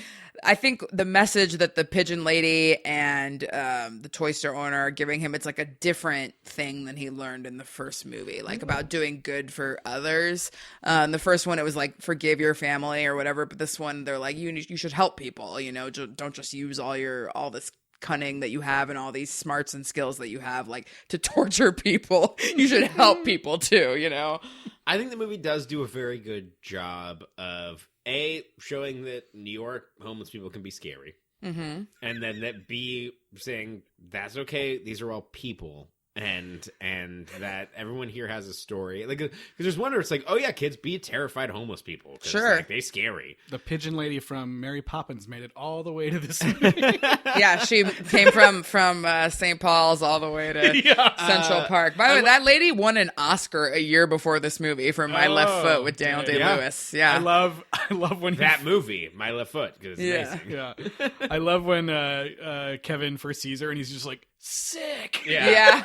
Speaker 2: I think the message that the pigeon lady and the toy store owner are giving him, it's like a different thing than he learned in the first movie, like about doing good for others. The first one, it was like forgive your family or whatever, but this one, they're like you should help people. You know, don't just use all this cunning that you have and all these smarts and skills that you have like to torture people. You should help people too. You know.
Speaker 3: I think the movie does do a very good job of showing that New York homeless people can be scary, and then that B saying that's okay. These are all people, and that everyone here has a story. Like, because there's one where it's like, oh yeah, kids, be terrified homeless people. 'Cause,
Speaker 2: Sure,
Speaker 3: like, they scary.
Speaker 1: The pigeon lady from Mary Poppins made it all the way to this movie.
Speaker 2: Yeah, she came from St. Paul's all the way to Central Park. By the way, that lady won an Oscar a year before this movie for My Left Foot with Daniel Day-Lewis. Yeah.
Speaker 1: I love when
Speaker 3: That movie, My Left Foot, because it's amazing.
Speaker 1: Yeah, I love when Kevin first sees her and he's just like sick.
Speaker 2: Yeah.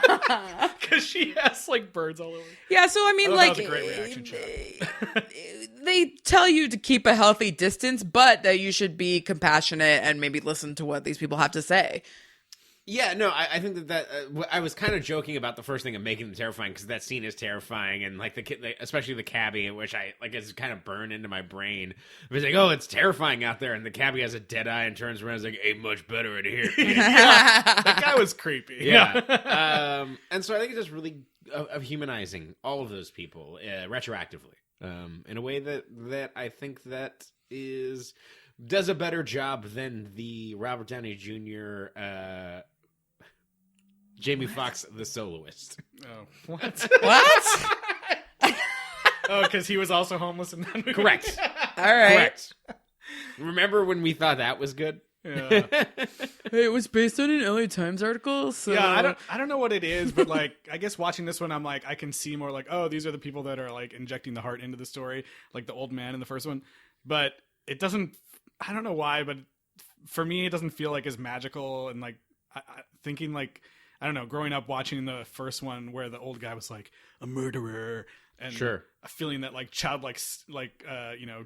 Speaker 1: Because she has like birds all over.
Speaker 2: Yeah, so I mean,
Speaker 1: Oh,
Speaker 2: like,
Speaker 1: that was a great reaction shot.
Speaker 2: they tell you to keep a healthy distance, but that you should be compassionate and maybe listen to what these people have to say.
Speaker 3: Yeah, no, I think that I was kind of joking about the first thing of making them terrifying because that scene is terrifying, and like the kid, especially the cabbie, which I like is kind of burned into my brain. It was like, oh, it's terrifying out there, and the cabbie has a dead eye and turns around and is like, ain't much better in here.
Speaker 1: That guy was creepy.
Speaker 3: Yeah, and so I think it's just really of humanizing all of those people retroactively in a way that I think that does a better job than the Robert Downey Jr. Jamie Foxx, the soloist.
Speaker 1: Oh, what?
Speaker 2: What?
Speaker 1: Oh, because he was also homeless in that movie.
Speaker 3: Correct.
Speaker 2: All right.
Speaker 3: Correct. Remember when we thought that was good?
Speaker 1: Yeah.
Speaker 2: Hey, it was based on an LA Times article, so...
Speaker 1: Yeah, I don't know what it is, but like I guess watching this one, I'm like I can see more like, oh, these are the people that are like injecting the heart into the story, like the old man in the first one. But it doesn't. I don't know why, but for me, it doesn't feel like as magical. And like thinking like I don't know, growing up watching the first one where the old guy was like a murderer, and
Speaker 3: Sure.
Speaker 1: a feeling that like childlike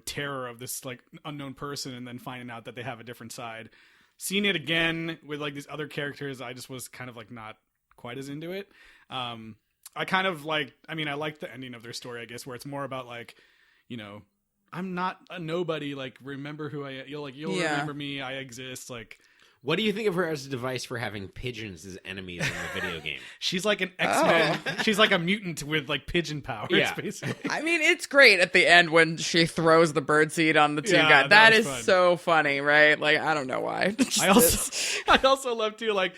Speaker 1: terror of this like unknown person, and then finding out that they have a different side. Seeing it again with like these other characters, I just was kind of like not quite as into it. I kind of like, I mean, I like the ending of their story, I guess, where it's more about like, you know, I'm not a nobody. Like, remember who I am. You'll remember me. I exist. Like,
Speaker 3: What do you think of her as a device for having pigeons as enemies in the video game?
Speaker 1: she's like an X-Men. She's like a mutant with like pigeon powers,
Speaker 3: Yeah.
Speaker 1: basically.
Speaker 2: I mean, it's great at the end when she throws the birdseed on the two
Speaker 1: Yeah,
Speaker 2: guys.
Speaker 1: that
Speaker 2: That
Speaker 1: was
Speaker 2: is
Speaker 1: fun.
Speaker 2: so funny, right? Like, I don't know why.
Speaker 1: I also love too, like,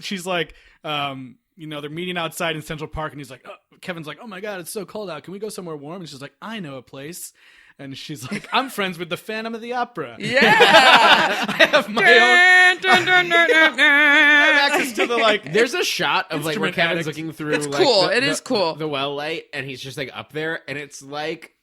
Speaker 1: she's like, you know, they're meeting outside in Central Park, and he's like, Kevin's like, oh my god, it's so cold out. Can we go somewhere warm? And she's like, I know a place. And she's like, I'm friends with the Phantom of the Opera.
Speaker 2: Yeah.
Speaker 1: I have my own. I have access to the like.
Speaker 3: There's a shot of like where
Speaker 1: Instrument
Speaker 3: Kevin's
Speaker 1: addict.
Speaker 3: looking through.
Speaker 2: It's
Speaker 3: like,
Speaker 2: cool.
Speaker 3: The,
Speaker 2: It is cool.
Speaker 3: The well light, and he's just like up there, and it's like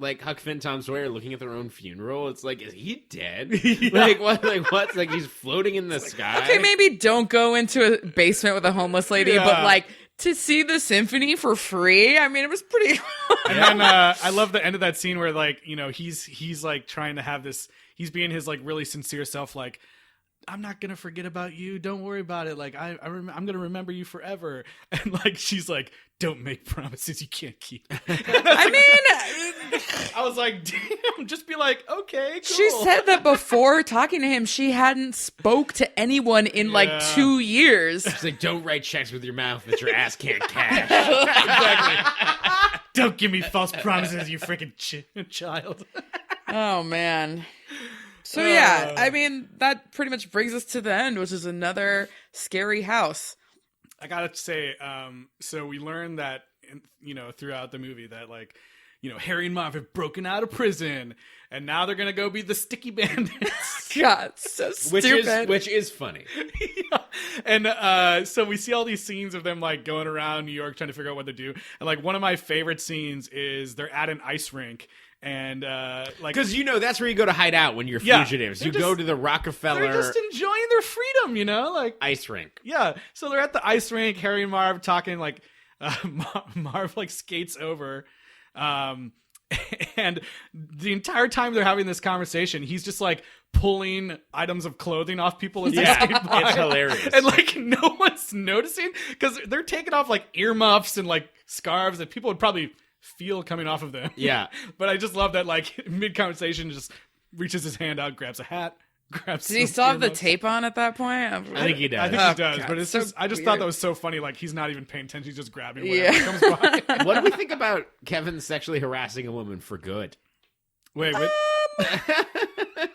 Speaker 3: Huck Finn, Tom Sawyer looking at their own funeral. It's like, is he dead? Like what? Like what's like he's floating in the sky?
Speaker 2: Okay, maybe don't go into a basement with a homeless lady,
Speaker 1: Yeah.
Speaker 2: but like to see the symphony for free. I mean, it was pretty.
Speaker 1: And then I love the end of that scene where like, you know, he's like trying to have this. He's being his like really sincere self. Like, I'm not gonna forget about you. Don't worry about it. Like I'm gonna remember you forever. And like she's like, don't make promises you can't keep.
Speaker 2: I mean,
Speaker 1: I was like, damn. Just be like, okay, cool.
Speaker 2: she said that before talking to him, she hadn't spoke to anyone in like 2 years.
Speaker 3: It's like, don't write checks with your mouth that your ass can't cash.
Speaker 1: Exactly. Don't give me false promises, you freaking child.
Speaker 2: Oh man. So yeah, I mean that pretty much brings us to the end, which is another scary house.
Speaker 1: I gotta say, so we learned that, you know, throughout the movie that like, Harry and Marv have broken out of prison, and now they're gonna go be the sticky bandits.
Speaker 2: God, so stupid.
Speaker 3: Which is funny.
Speaker 1: Yeah. And so we see all these scenes of them like going around New York trying to figure out what to do. And like one of my favorite scenes is they're at an ice rink. And like,
Speaker 3: because that's where you go to hide out when you're fugitives. You go to the Rockefeller.
Speaker 1: They're just enjoying their freedom, like
Speaker 3: ice rink.
Speaker 1: Yeah, so they're at the ice rink. Harry and Marv talking. Like Marv like skates over, and the entire time they're having this conversation, he's just like pulling items of clothing off people. It's
Speaker 3: hilarious,
Speaker 1: and like no one's noticing because they're taking off like earmuffs and like scarves that people would probably feel coming off of them.
Speaker 3: Yeah.
Speaker 1: But I just love that like mid-conversation just reaches his hand out, grabs a hat, grabs
Speaker 2: Did he still have the tape on at that point?
Speaker 3: I think he does.
Speaker 1: I think he does,
Speaker 2: God,
Speaker 1: but it's
Speaker 2: so
Speaker 1: just I just
Speaker 2: weird.
Speaker 1: thought that was so funny. Like he's not even paying attention, he's just grabbing whatever comes by.
Speaker 3: What do we think about Kevin sexually harassing a woman for good?
Speaker 1: Wait.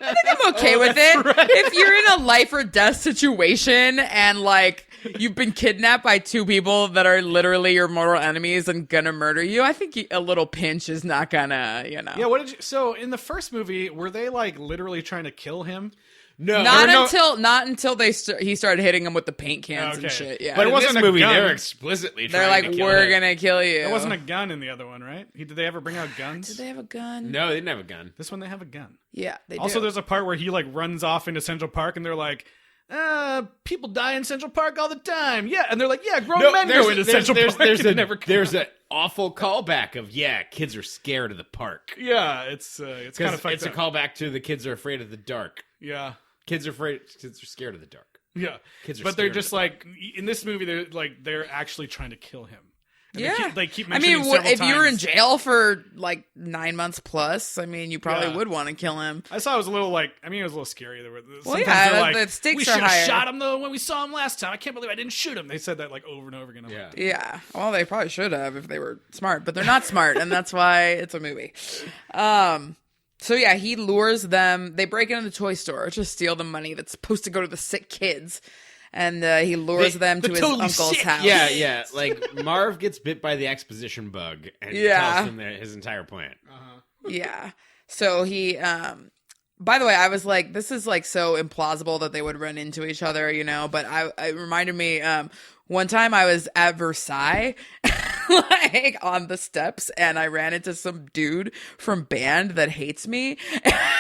Speaker 2: I'm okay with it. Right. If you're in a life or death situation and like you've been kidnapped by two people that are literally your mortal enemies and gonna murder you, I think a little pinch is not gonna,
Speaker 1: Yeah, what did you? So in the first movie, were they like literally trying to kill him?
Speaker 3: No,
Speaker 2: not until he started hitting him with the paint cans and shit. Yeah,
Speaker 3: but it wasn't a movie.
Speaker 1: Gun.
Speaker 3: They're explicitly
Speaker 2: they're
Speaker 3: trying
Speaker 2: like,
Speaker 3: to kill
Speaker 2: we're
Speaker 3: him.
Speaker 2: gonna kill you.
Speaker 1: There wasn't a gun in the other one, right? Did they ever bring out guns?
Speaker 2: Did they have a gun?
Speaker 3: No, they didn't have a gun.
Speaker 1: This one they have a gun.
Speaker 2: Yeah, they do.
Speaker 1: Also, there's a part where he like runs off into Central Park, and they're like, people die in Central Park all the time. Yeah, and they're like, yeah, grown men go into Central Park.
Speaker 3: There's an awful callback of kids are scared of the park.
Speaker 1: Yeah, it's kind of
Speaker 3: it's a callback to the kids are afraid of the dark.
Speaker 1: Yeah,
Speaker 3: kids are scared of the dark.
Speaker 1: Yeah,
Speaker 3: kids are
Speaker 1: but they're
Speaker 3: scared
Speaker 1: just
Speaker 3: of the
Speaker 1: like in this movie they're actually trying to kill him. And
Speaker 2: yeah,
Speaker 1: they keep
Speaker 2: I
Speaker 1: mentioning
Speaker 2: mean,
Speaker 1: several
Speaker 2: if you were in
Speaker 1: times.
Speaker 2: jail for like 9 months plus, I mean, you probably would want to kill him.
Speaker 1: I saw it was a little like, it was a little scary. There were sometimes
Speaker 2: yeah,
Speaker 1: they're like,
Speaker 2: the stakes
Speaker 1: we
Speaker 2: are
Speaker 1: should have
Speaker 2: higher.
Speaker 1: shot him though when we saw him last time. I can't believe I didn't shoot him. They said that like over and over again. I'm like,
Speaker 2: Yeah. Well, they probably should have if they were smart, but they're not smart, and that's why it's a movie. So yeah, he lures them. They break into the toy store to steal the money that's supposed to go to the sick kids. And he lures them to his uncle's house.
Speaker 3: Yeah. Like Marv gets bit by the exposition bug and tells them his entire plan.
Speaker 2: Yeah. So he, by the way, I was like, this is like so implausible that they would run into each other, but it reminded me, one time I was at Versailles, like on the steps, and I ran into some dude from band that hates me.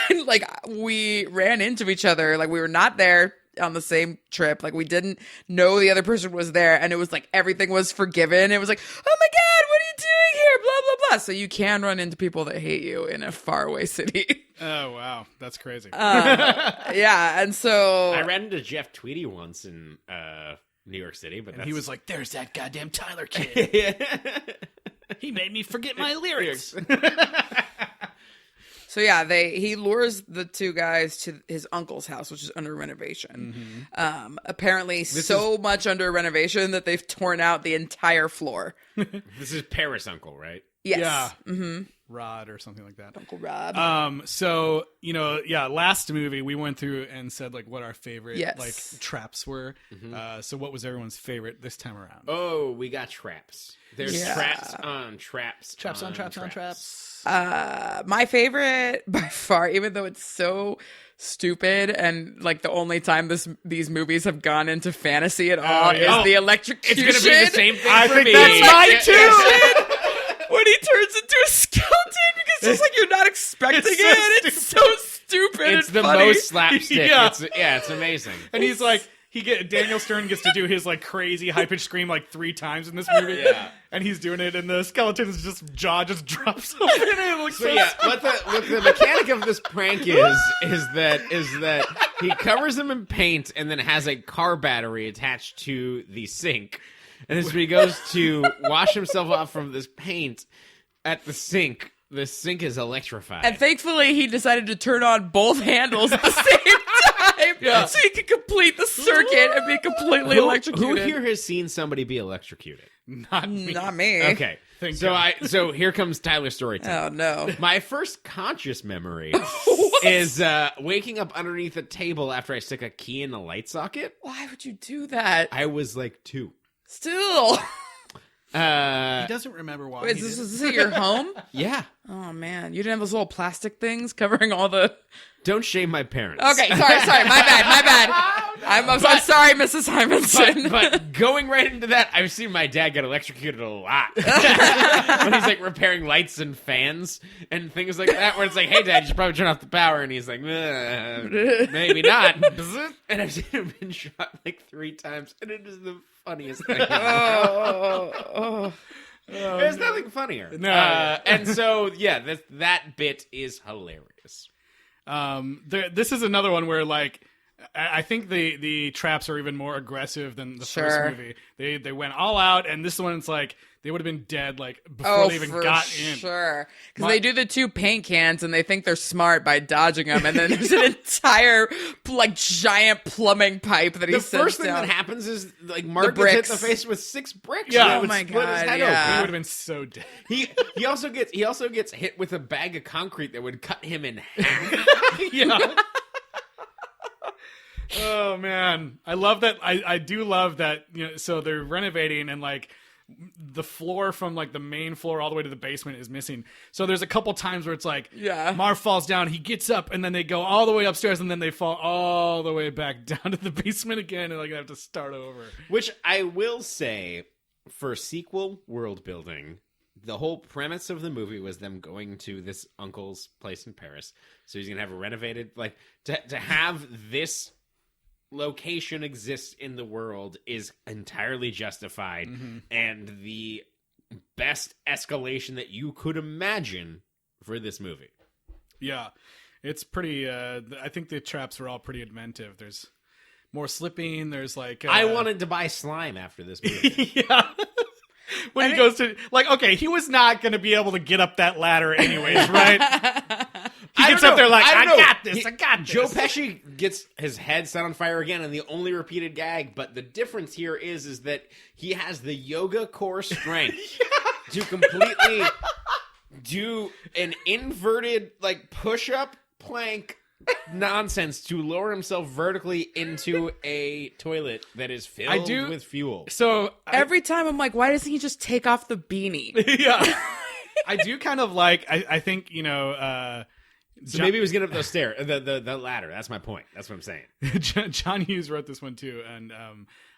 Speaker 2: And like we ran into each other, like we were not there on the same trip, like we didn't know the other person was there, and it was like everything was forgiven. It was like, oh my god, what are you doing here, blah blah blah. So you can run into people that hate you in a faraway city.
Speaker 1: Oh wow, that's crazy.
Speaker 2: Yeah, and so
Speaker 3: I ran into Jeff Tweedy once in New York City, but
Speaker 1: he was like, there's that goddamn Tyler kid. He made me forget my lyrics.
Speaker 2: So yeah, he lures the two guys to his uncle's house, which is under renovation.
Speaker 1: Mm-hmm.
Speaker 2: Apparently, much under renovation that they've torn out the entire floor.
Speaker 3: This is Paris Uncle, right?
Speaker 2: Yes.
Speaker 1: Yeah.
Speaker 2: Mm-hmm.
Speaker 1: Rod or something like that.
Speaker 2: Uncle Rob.
Speaker 1: So last movie we went through and said like what our favorite like traps were.
Speaker 3: Mm-hmm.
Speaker 1: So what was everyone's favorite this time around?
Speaker 3: Oh, we got traps. There's traps on traps.
Speaker 1: Traps on traps on traps.
Speaker 2: My favorite by far, even though it's so stupid and like the only time these movies have gone into fantasy at all is the electrocution.
Speaker 3: It's gonna be the same thing
Speaker 1: I
Speaker 3: for
Speaker 1: think
Speaker 3: me.
Speaker 1: that's mine too.
Speaker 2: When he turns into a skeleton, because it's like you're not expecting it. It's so stupid.
Speaker 3: It's
Speaker 2: and
Speaker 3: the
Speaker 2: funny.
Speaker 3: most slapstick.
Speaker 1: Yeah.
Speaker 3: It's amazing.
Speaker 1: And he's like, Daniel Stern gets to do his like crazy high pitched scream like 3 times in this movie.
Speaker 3: Yeah.
Speaker 1: And he's doing it, and the skeleton's jaw just drops open. It looks so
Speaker 3: what the mechanic of this prank is that he covers him in paint and then has a car battery attached to the sink. And as he goes to wash himself off from this paint at the sink is electrified.
Speaker 2: And thankfully, he decided to turn on both handles at the same time, so he could complete the circuit and be completely electrocuted.
Speaker 3: Who here has seen somebody be electrocuted?
Speaker 1: Not me.
Speaker 2: Not me.
Speaker 3: Okay. So here comes Tyler's story time.
Speaker 2: Oh no.
Speaker 3: My first conscious memory is waking up underneath a table after I stick a key in the light socket.
Speaker 2: Why would you do that?
Speaker 3: I was like 2.
Speaker 2: Still.
Speaker 1: He doesn't remember why.
Speaker 2: Is this at your home?
Speaker 3: Yeah.
Speaker 2: Oh man, you didn't have those little plastic things covering all the.
Speaker 3: Don't shame my parents.
Speaker 2: Okay, sorry, my bad. I'm sorry, Mrs. Simonson.
Speaker 3: But going right into that, I've seen my dad get electrocuted a lot when he's like repairing lights and fans and things like that. Where it's like, "Hey, Dad, you should probably turn off the power," and he's like, "Maybe not." And I've seen him been shot like 3 times, and it is the funniest thing. There's nothing funnier.
Speaker 1: No.
Speaker 3: And so, yeah, that bit is hilarious.
Speaker 1: This is another one where, like, I think the traps are even more aggressive than the first movie. They went all out, and this one's like they would have been dead like before they even got in.
Speaker 2: Sure, because they do the 2 paint cans, and they think they're smart by dodging them, and then there's an entire like giant plumbing pipe that he
Speaker 3: The
Speaker 2: sends
Speaker 3: first thing
Speaker 2: down.
Speaker 3: that happens is like Mark gets hit in the face with 6 bricks.
Speaker 1: Yeah.
Speaker 3: and it
Speaker 1: Oh
Speaker 3: would
Speaker 2: my
Speaker 3: split his
Speaker 2: God,
Speaker 3: head
Speaker 2: yeah.
Speaker 1: He
Speaker 3: open.
Speaker 1: would have been so dead.
Speaker 3: He also gets hit with a bag of concrete that would cut him in half.
Speaker 1: Yeah. Oh man, I love that. I do love that. You know, so they're renovating and like the floor from like the main floor all the way to the basement is missing. So there's a couple times where it's like, Marv falls down, he gets up, and then they go all the way upstairs, and then they fall all the way back down to the basement again, and like have to start over.
Speaker 3: Which I will say, for sequel world building, the whole premise of the movie was them going to this uncle's place in Paris. So he's gonna have a renovated, like to have this location exists in the world is entirely justified, and the best escalation that you could imagine for this movie.
Speaker 1: Yeah, it's pretty. I think the traps were all pretty inventive. There's more slipping. There's like
Speaker 3: I wanted to buy slime after this movie.
Speaker 1: Yeah. When he goes to, like, okay, he was not going to be able to get up that ladder anyways, right? He gets up there like, I got this.
Speaker 3: Joe Pesci gets his head set on fire again, and the only repeated gag, but the difference here is that he has the yoga core strength to completely do an inverted, like, push-up plank nonsense to lower himself vertically into a toilet that is filled with fuel.
Speaker 1: So
Speaker 2: Every time I'm like, why doesn't he just take off the beanie?
Speaker 1: Yeah. I do kind of like, I think, you know,
Speaker 3: So maybe he was getting up the stair, the ladder. That's my point. That's what I'm saying.
Speaker 1: John Hughes wrote this one too, and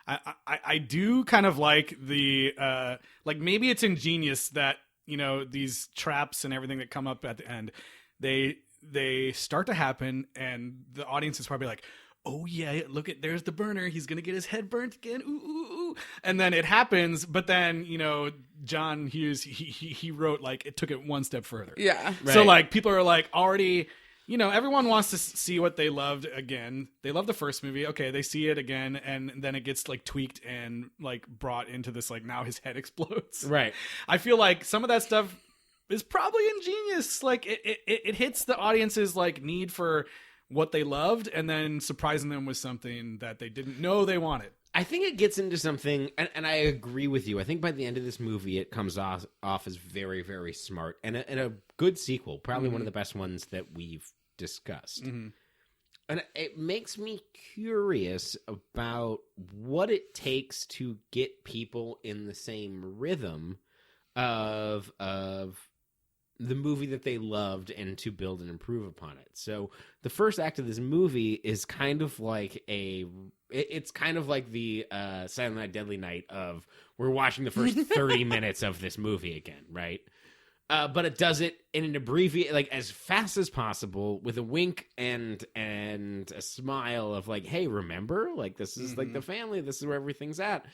Speaker 1: I do kind of like the like maybe it's ingenious that, you know, these traps and everything that come up at the end, they start to happen, and the audience is probably like, oh yeah, look at, there's the burner, he's gonna get his head burnt again, ooh, ooh, ooh. And then it happens, but then, you know, John Hughes, he wrote like it took it one step further.
Speaker 2: Yeah.
Speaker 1: So
Speaker 3: Right.
Speaker 1: like people are like already, you know, everyone wants to see what they loved again. They love the first movie. Okay, they see it again, and then it gets like tweaked and like brought into this like now his head explodes.
Speaker 3: Right.
Speaker 1: I feel like some of that stuff is probably ingenious. Like it hits the audience's like need for what they loved, and then surprising them with something that they didn't know they wanted.
Speaker 3: I think it gets into something, and I agree with you. I think by the end of this movie, it comes off as very, very smart and a good sequel. Probably one of the best ones that we've discussed. And it makes me curious about what it takes to get people in the same rhythm of the movie that they loved and to build and improve upon it. So the first act of this movie is kind of like it's kind of like the Silent Night, Deadly Night of we're watching the first 30 minutes of this movie again, right? But it does it in an abbreviate, like as fast as possible, with a wink and a smile of like, hey, remember? Like this is like the family, this is where everything's at.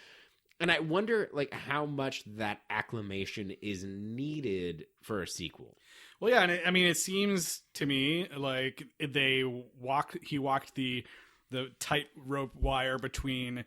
Speaker 3: And I wonder, like, how much that acclamation is needed for a sequel.
Speaker 1: Well, yeah, and I mean, it seems to me like he walked the tightrope wire between,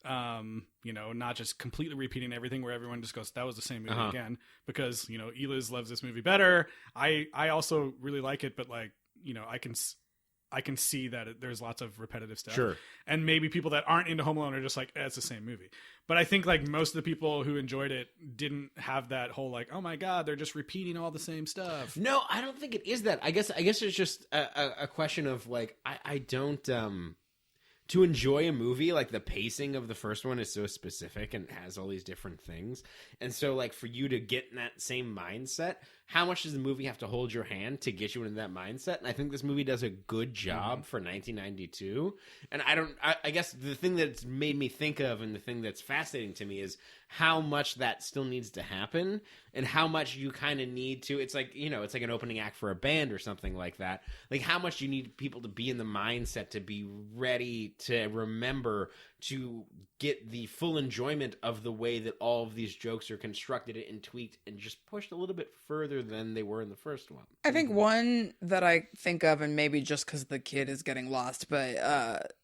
Speaker 1: you know, not just completely repeating everything where everyone just goes, that was the same movie again, because, you know, Eliz loves this movie better. I also really like it, but like, you know, I can see that there's lots of repetitive stuff.
Speaker 3: Sure.
Speaker 1: And maybe people that aren't into Home Alone are just like, it's the same movie. But I think like most of the people who enjoyed it didn't have that whole like, oh my God, they're just repeating all the same stuff.
Speaker 3: No, I don't think it is that. I guess it's just a question of like, I don't, to enjoy a movie, like the pacing of the first one is so specific and has all these different things. And so like for you to get in that same mindset, how much does the movie have to hold your hand to get you into that mindset? And I think this movie does a good job for 1992. And I guess the thing that's made me think of, and the thing that's fascinating to me, is how much that still needs to happen, and how much you kind of need to, it's like, you know, it's like an opening act for a band or something like that. Like how much you need people to be in the mindset to be ready to remember to get the full enjoyment of the way that all of these jokes are constructed and tweaked and just pushed a little bit further than they were in the first one.
Speaker 2: I think one that I think of, and maybe just because the kid is getting lost, but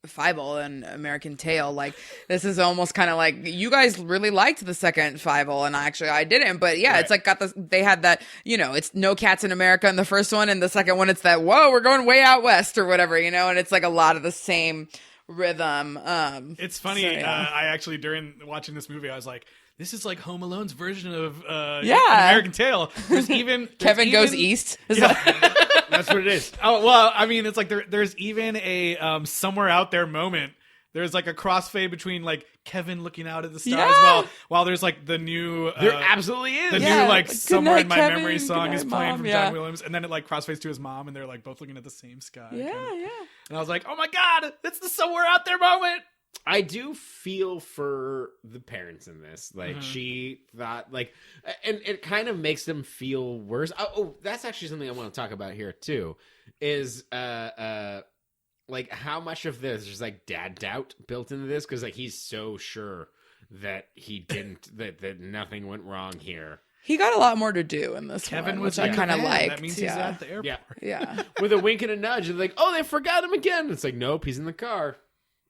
Speaker 2: Fievel and American Tail, like this is almost kind of like, you guys really liked the second Fievel, and I didn't, but yeah, It's like they had that, you know, it's No Cats in America in the first one, and the second one it's that, whoa, we're going way out west or whatever, you know, and it's like a lot of the same rhythm.
Speaker 1: It's funny.
Speaker 2: So, yeah.
Speaker 1: I actually, during watching this movie, I was like, this is like Home Alone's version of
Speaker 2: Yeah.
Speaker 1: American Tail. There's even
Speaker 2: Kevin Goes East. Is
Speaker 3: That's what it is.
Speaker 1: Oh well, I mean, it's like there's even a somewhere out there moment. There's like a crossfade between like Kevin looking out at the stars while there's like the new
Speaker 3: There absolutely is.
Speaker 1: the
Speaker 2: Yeah,
Speaker 1: new like
Speaker 2: good
Speaker 1: Somewhere
Speaker 2: night,
Speaker 1: in My
Speaker 2: Kevin.
Speaker 1: Memory song
Speaker 2: Good
Speaker 1: is
Speaker 2: night,
Speaker 1: playing
Speaker 2: Mom.
Speaker 1: from
Speaker 2: Yeah.
Speaker 1: John Williams, and then it like crossfades to his mom, and they're like both looking at the same sky.
Speaker 2: yeah.
Speaker 1: And I was like, oh my god, it's the Somewhere Out There moment.
Speaker 3: I do feel for the parents in this. Like she thought, like, and it kind of makes them feel worse. Oh, that's actually something I want to talk about here too. Is like how much of this is like dad doubt built into this, because like he's so sure that he didn't that nothing went wrong here.
Speaker 2: He got a lot more to do in this
Speaker 1: Kevin
Speaker 2: one,
Speaker 1: was
Speaker 2: which I
Speaker 1: in the
Speaker 2: kind of
Speaker 1: van.
Speaker 2: liked.
Speaker 1: That means he's at the airport.
Speaker 3: Yeah,
Speaker 2: Yeah.
Speaker 3: with a wink and a nudge, and like, oh, they forgot him again. It's like, nope, he's in the car.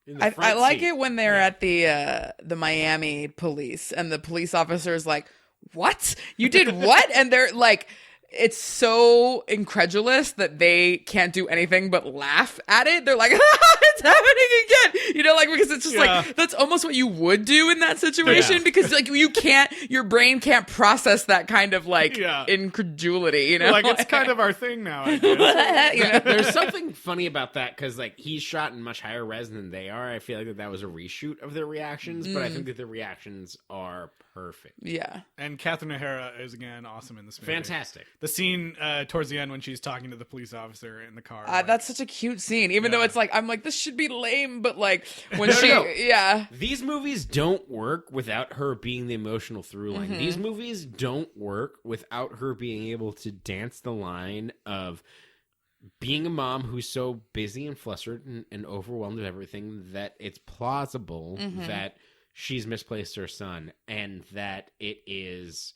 Speaker 3: In the
Speaker 2: I
Speaker 3: front
Speaker 2: like
Speaker 3: seat.
Speaker 2: it when they're at the Miami police, and the police officer is like, "What? You did what?" And they're like, it's so incredulous that they can't do anything but laugh at it. They're like, it's happening again. You know, like, because it's just like, that's almost what you would do in that situation, because like your brain can't process that kind of like incredulity, you know?
Speaker 1: Like it's kind of our thing now. I guess.
Speaker 2: You know?
Speaker 3: There's something funny about that, because like he's shot in much higher res than they are. I feel like that was a reshoot of their reactions, but I think that the reactions are perfect.
Speaker 2: Yeah.
Speaker 1: And Catherine O'Hara is again awesome in this movie.
Speaker 3: Fantastic.
Speaker 1: The scene towards the end when she's talking to the police officer in the car.
Speaker 2: That's such a cute scene, even though it's like, I'm like, this should be lame, but like when
Speaker 3: No.
Speaker 2: yeah.
Speaker 3: These movies don't work without her being the emotional through line. These movies don't work without her being able to dance the line of being a mom who's so busy and flustered and overwhelmed with everything that it's plausible that she's misplaced her son, and that it is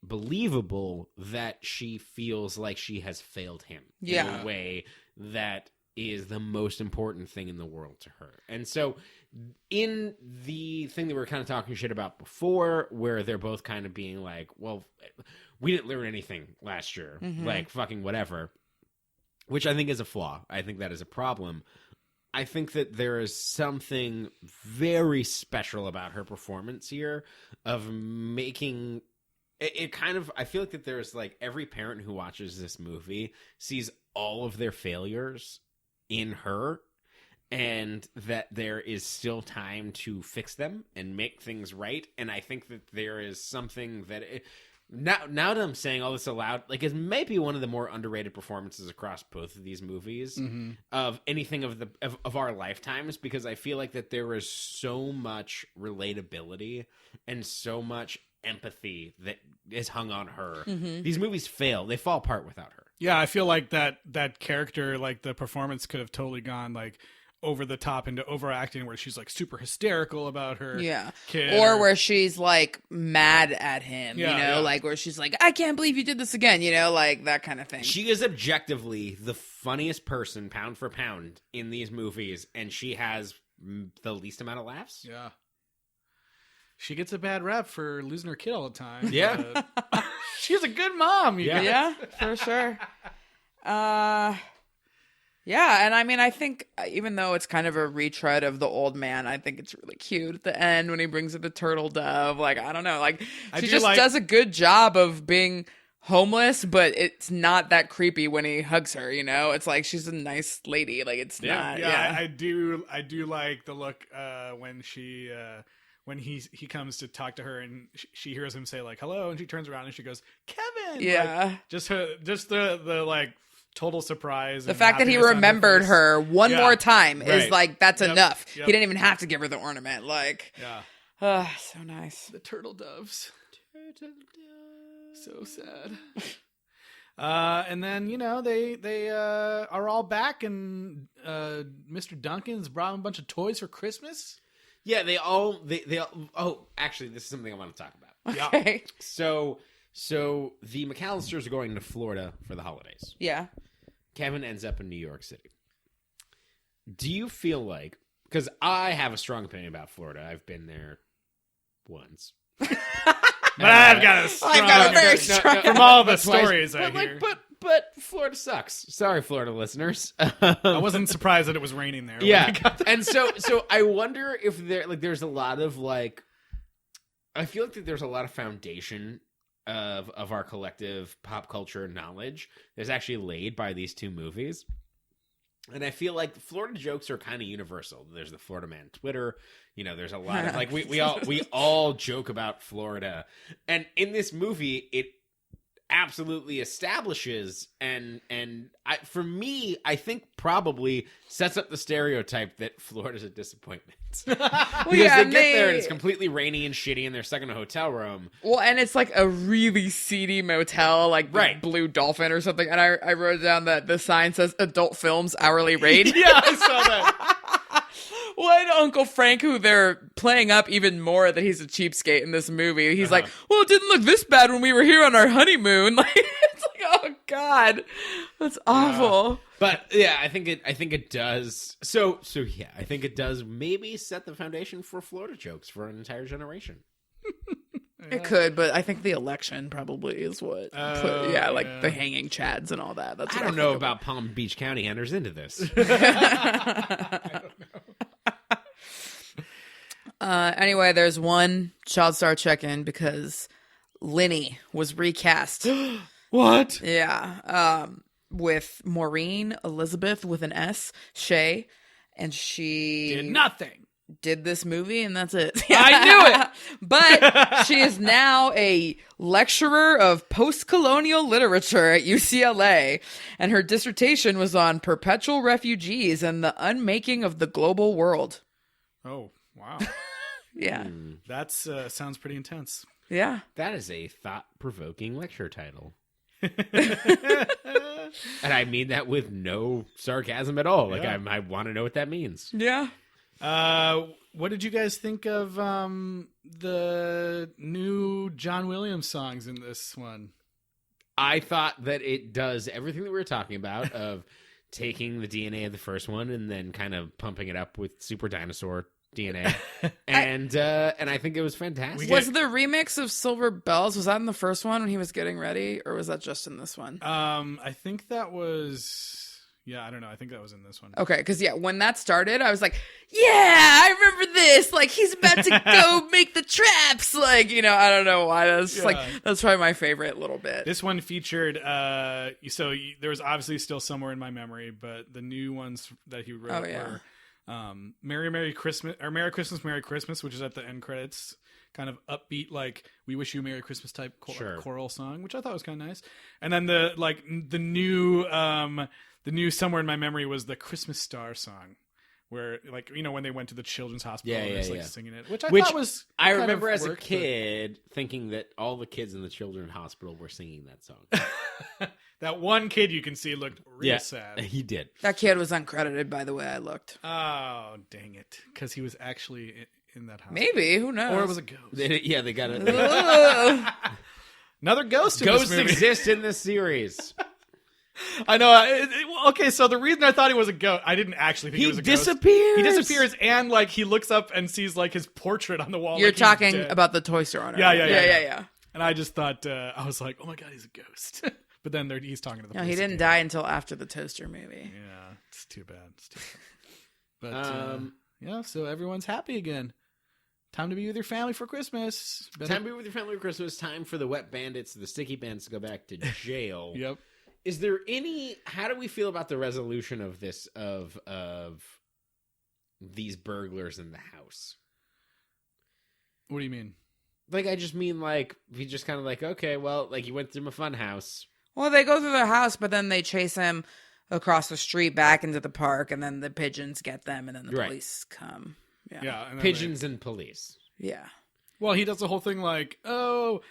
Speaker 3: believable that she feels like she has failed him in a way that is the most important thing in the world to her. And so in the thing that we were kind of talking shit about before, where they're both kind of being like, well, we didn't learn anything last year, like fucking whatever, which I think is a flaw. I think that is a problem. I think that there is something very special about her performance here of making it kind of, I feel like that there's like every parent who watches this movie sees all of their failures in her, and that there is still time to fix them and make things right. And I think that there is something that now that I'm saying all this aloud, like it may be one of the more underrated performances across both of these movies of anything of our lifetimes, because I feel like that there is so much relatability and so much empathy that is hung on her. These movies fail. They fall apart without her.
Speaker 1: Yeah, I feel like that character, like the performance could have totally gone like over the top into overacting, where she's like super hysterical about her kid,
Speaker 2: or where she's like mad at him, you know,
Speaker 1: Yeah.
Speaker 2: like where she's like, I can't believe you did this again, you know, like that kind of thing.
Speaker 3: She is objectively the funniest person pound for pound in these movies, and she has the least amount of laughs.
Speaker 1: Yeah. She gets a bad rap for losing her kid all the time.
Speaker 3: Yeah.
Speaker 1: but she's a good mom. You guys.
Speaker 2: Yeah, for sure. Yeah, and I mean, I think even though it's kind of a retread of the old man, I think it's really cute at the end when he brings her the turtle dove. Like, I don't know, like she just does a good job of being homeless, but it's not that creepy when he hugs her, you know? It's like she's a nice lady. Like it's not.
Speaker 1: I do like the look when when he comes to talk to her and she hears him say like hello, and she turns around and she goes, Kevin.
Speaker 2: Yeah.
Speaker 1: Like, just the like total surprise.
Speaker 2: The fact that he remembered her one more time is
Speaker 1: Right.
Speaker 2: like, that's enough.
Speaker 1: Yep.
Speaker 2: He didn't even have to give her the ornament. Like, so nice.
Speaker 1: The turtle doves. So sad. And then, they are all back, and Mr. Duncan's brought him a bunch of toys for Christmas.
Speaker 3: Yeah, they all. Oh, actually, this is something I want to talk about.
Speaker 2: Okay.
Speaker 3: So the McAllisters are going to Florida for the holidays.
Speaker 2: Yeah.
Speaker 3: Kevin ends up in New York City. Do you feel like, because I have a strong opinion about Florida. I've been there once.
Speaker 1: But I've got a
Speaker 2: very strong
Speaker 1: from all the
Speaker 3: But twice.
Speaker 1: stories I
Speaker 3: But
Speaker 1: hear.
Speaker 3: but Florida sucks. Sorry, Florida listeners.
Speaker 1: I wasn't surprised that it was raining there.
Speaker 3: Yeah, and so I wonder if there's a lot of I feel like there's a lot of foundation of our collective pop culture knowledge that's actually laid by these two movies. And I feel like Florida jokes are kind of universal. There's the Florida Man Twitter. There's a lot of we all joke about Florida. And in this movie, it absolutely establishes and for me, I think probably sets up the stereotype that Florida's a disappointment. Because they get there and it's completely rainy and shitty and they're stuck in a hotel room.
Speaker 2: Well, and it's like a really seedy motel, like the
Speaker 3: Right.
Speaker 2: Blue Dolphin or something. And I wrote down that the sign says adult films hourly rate.
Speaker 1: Yeah, I saw that.
Speaker 2: Well, and Uncle Frank, who they're playing up even more that he's a cheapskate in this movie. He's like, well, it didn't look this bad when we were here on our honeymoon. Like, it's like, oh God, that's awful.
Speaker 3: But yeah, I think it does. So yeah, I think it does maybe set the foundation for Florida jokes for an entire generation.
Speaker 2: It could, but I think the election probably is what. The hanging chads and all that. That's
Speaker 3: I
Speaker 2: what
Speaker 3: don't know
Speaker 2: think
Speaker 3: about Palm Beach County enters into this.
Speaker 2: Anyway, there's one child star check-in because Linny was recast.
Speaker 1: What?
Speaker 2: Yeah. With Maureen Elizabeth with an S, Shay, and she
Speaker 1: Did nothing.
Speaker 2: did this movie, and that's it.
Speaker 1: I knew it.
Speaker 2: But she is now a lecturer of post-colonial literature at UCLA, and her dissertation was on perpetual refugees and the unmaking of the global world.
Speaker 1: Oh, wow.
Speaker 2: Yeah.
Speaker 1: That sounds pretty intense.
Speaker 2: Yeah.
Speaker 3: That is a thought-provoking lecture title. And I mean that with no sarcasm at all. Like,
Speaker 1: Yeah.
Speaker 3: I want to know what that means.
Speaker 2: Yeah.
Speaker 1: What did you guys think of the new John Williams songs in this one?
Speaker 3: I thought that it does everything that we were talking about of taking the DNA of the first one and then kind of pumping it up with super dinosaur DNA. And I think it was fantastic.
Speaker 2: Was the remix of Silver Bells, was that in the first one when he was getting ready, or was that just in this one?
Speaker 1: I think that was... Yeah, I don't know. I think that was in this one.
Speaker 2: Okay, because when that started, I was like, yeah, I remember this. Like, he's about to go make the traps. Like, I don't know why. That's just, that's probably my favorite little bit.
Speaker 1: This one featured, there was obviously still Somewhere in My Memory, but the new ones that he wrote were Merry Christmas, or Merry Christmas, Merry Christmas, which is at the end credits, kind of upbeat, like We Wish You a Merry Christmas type choral song, which I thought was kind of nice. And then the new Somewhere in My Memory was the Christmas Star song, where when they went to the children's hospital and was singing it, which I thought was
Speaker 3: I remember as a kid thinking that all the kids in the children's hospital were singing that song.
Speaker 1: That one kid you can see looked real sad.
Speaker 3: He did.
Speaker 2: That kid was uncredited, by the way. I looked.
Speaker 1: Oh, dang it. Because he was actually in that hospital.
Speaker 2: Maybe. Who knows?
Speaker 1: Or it was a ghost.
Speaker 3: They got it.
Speaker 1: Another ghost in
Speaker 3: Ghosts
Speaker 1: this movie.
Speaker 3: exist in this series.
Speaker 1: I know. Okay, so the reason I thought he was a ghost, I didn't actually think he was a ghost. He disappears, and he looks up and sees his portrait on the wall.
Speaker 2: You're talking about the toy store owner.
Speaker 1: Yeah. And I just thought, I was like, oh my God, he's a ghost. But then he's talking to the
Speaker 2: No,
Speaker 1: police
Speaker 2: he didn't
Speaker 1: again.
Speaker 2: die until after the toaster movie.
Speaker 1: Yeah, it's too bad. But so everyone's happy again. Time to be with your family for Christmas.
Speaker 3: Time to be with your family for Christmas. Time for the wet bandits, the sticky bandits to go back to jail.
Speaker 1: Yep.
Speaker 3: Is there how do we feel about the resolution of this, of these burglars in the house?
Speaker 1: What do you mean?
Speaker 3: Like, I just mean, like, he just kind of like, okay, well, like, he went through my fun house.
Speaker 2: Well, they go through their house, but then they chase him across the street back into the park, and then the pigeons get them, and then the
Speaker 3: Right.
Speaker 2: police come. Yeah.
Speaker 1: Yeah, and then
Speaker 3: Pigeons and police.
Speaker 2: Yeah.
Speaker 1: Well, he does the whole thing like, the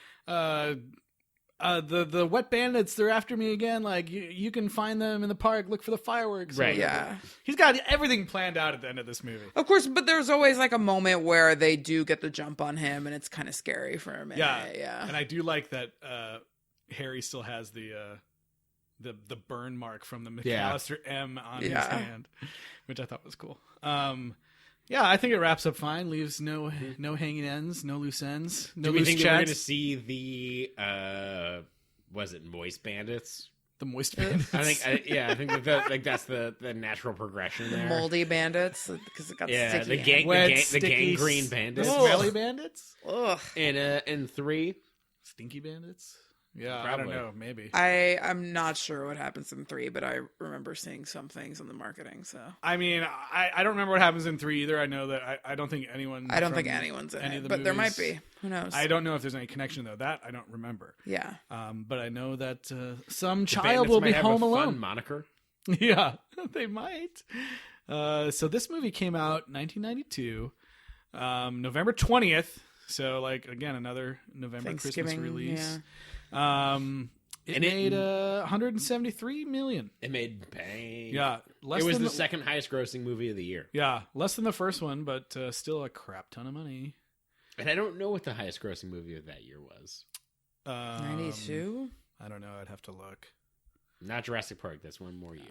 Speaker 1: wet bandits, they're after me again. Like, you can find them in the park. Look for the fireworks.
Speaker 3: Right.
Speaker 2: Yeah.
Speaker 1: He's got everything planned out at the end of this movie.
Speaker 2: Of course, but there's always like a moment where they do get the jump on him, and it's kind of scary for a minute. Yeah.
Speaker 1: And I do like that Harry still has the burn mark from the McAllister M on his hand, which I thought was cool. Yeah, I think it wraps up fine. Leaves no hanging ends, no loose ends, no
Speaker 3: Do we
Speaker 1: loose
Speaker 3: think that we're going to
Speaker 1: chats.
Speaker 3: see the, was it Moist Bandits?
Speaker 1: The moist bandits.
Speaker 3: I think that's the natural progression there.
Speaker 2: Moldy bandits, because it got
Speaker 3: Yeah,
Speaker 2: sticky.
Speaker 3: the
Speaker 1: Wet,
Speaker 3: the
Speaker 1: sticky,
Speaker 3: gangrene
Speaker 1: The
Speaker 3: bandits.
Speaker 1: smelly bandits.
Speaker 2: Ugh.
Speaker 3: In 3,
Speaker 1: Stinky bandits. Yeah,
Speaker 3: Probably.
Speaker 1: I don't know. Maybe.
Speaker 2: I'm not sure what happens in 3, but I remember seeing some things in the marketing. So
Speaker 1: I mean, I don't remember what happens in 3 either. I know that I don't think anyone.
Speaker 2: I don't
Speaker 1: from
Speaker 2: think anyone's in
Speaker 1: any
Speaker 2: it,
Speaker 1: of the
Speaker 2: but there might
Speaker 1: movies-
Speaker 2: be. Who knows?
Speaker 1: I don't know if there's any connection though. That I don't remember.
Speaker 2: Yeah.
Speaker 1: But I know that some
Speaker 3: The
Speaker 1: child
Speaker 3: bandits
Speaker 1: will
Speaker 3: might
Speaker 1: be
Speaker 3: have
Speaker 1: home
Speaker 3: a
Speaker 1: alone.
Speaker 3: Fun moniker.
Speaker 1: Yeah, they might. So this movie came out 1992, November 20th. So like again, another November Christmas
Speaker 2: Thanksgiving,
Speaker 1: release.
Speaker 2: yeah.
Speaker 1: It made 173 million.
Speaker 3: It made bang.
Speaker 1: Yeah, less
Speaker 3: It was
Speaker 1: than
Speaker 3: the second highest grossing movie of the year.
Speaker 1: Yeah, less than the first one, but still a crap ton of money.
Speaker 3: And I don't know what the highest grossing movie of that year was.
Speaker 2: 92.
Speaker 1: I don't know. I'd have to look.
Speaker 3: Not Jurassic Park. That's one more year.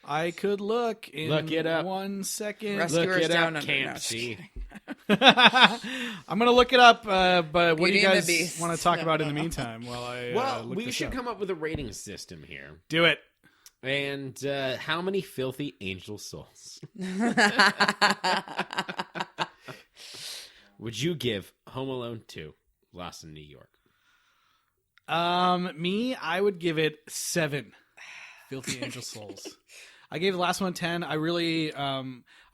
Speaker 1: I could look in
Speaker 3: Look it up.
Speaker 1: 1 second.
Speaker 2: Rescuers
Speaker 3: Look it
Speaker 2: Down
Speaker 3: up.
Speaker 2: Under.
Speaker 3: Can't
Speaker 2: No, just
Speaker 3: see.
Speaker 2: kidding.
Speaker 1: I'm gonna look it up, but what do
Speaker 2: Beauty
Speaker 1: you
Speaker 2: and the
Speaker 1: guys
Speaker 2: Beast.
Speaker 1: want to talk
Speaker 2: No,
Speaker 1: about in
Speaker 2: no,
Speaker 1: the
Speaker 2: no.
Speaker 1: meantime while I
Speaker 3: Well,
Speaker 1: look
Speaker 3: we
Speaker 1: this
Speaker 3: should
Speaker 1: up?
Speaker 3: come up with a rating system here.
Speaker 1: Do it.
Speaker 3: And how many filthy angel souls would you give Home Alone 2, Lost in New York?
Speaker 1: Me, I would give it 7 filthy angel souls. I gave the last one 10. I really I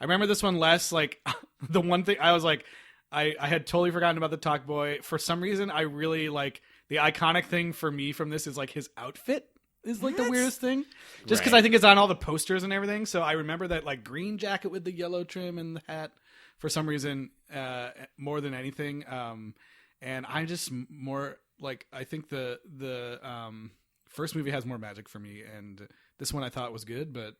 Speaker 1: remember this one less. Like the one thing I was like I had totally forgotten about the Talk Boy. For some reason I really like the iconic thing for me from this is like his outfit is like the weirdest thing. Just because
Speaker 3: Right.
Speaker 1: I think it's on all the posters and everything. So I remember that like green jacket with the yellow trim and the hat for some reason more than anything. And I'm just more like I think the first movie has more magic for me, and this one I thought was good, but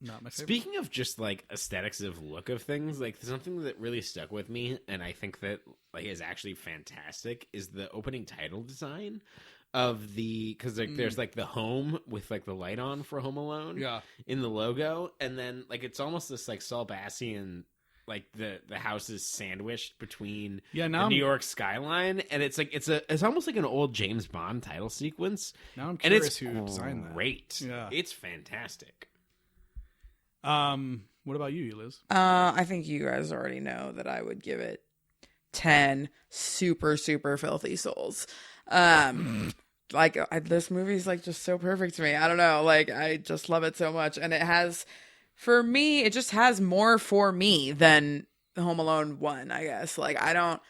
Speaker 1: not my favorite.
Speaker 3: Speaking of just like aesthetics of look of things, like something that really stuck with me, and I think that like is actually fantastic, is the opening title design of the because like there's like the home with like the light on for Home Alone,
Speaker 1: Yeah.
Speaker 3: in the logo, and then like it's almost this like Saul Bassian. Like the house is sandwiched between
Speaker 1: Yeah,
Speaker 3: the
Speaker 1: now I'm-
Speaker 3: New York skyline, and it's like it's almost like an old James Bond title sequence.
Speaker 1: Now I'm
Speaker 3: And
Speaker 1: curious
Speaker 3: it's
Speaker 1: who designed that.
Speaker 3: great.
Speaker 1: Yeah.
Speaker 3: It's fantastic.
Speaker 1: What about you, Liz?
Speaker 2: I think you guys already know that I would give it 10 super, super filthy souls. This movie's like just so perfect to me. I don't know. Like, I just love it so much. And it has, for me, it just has more for me than Home Alone 1, I guess. Like, I don't,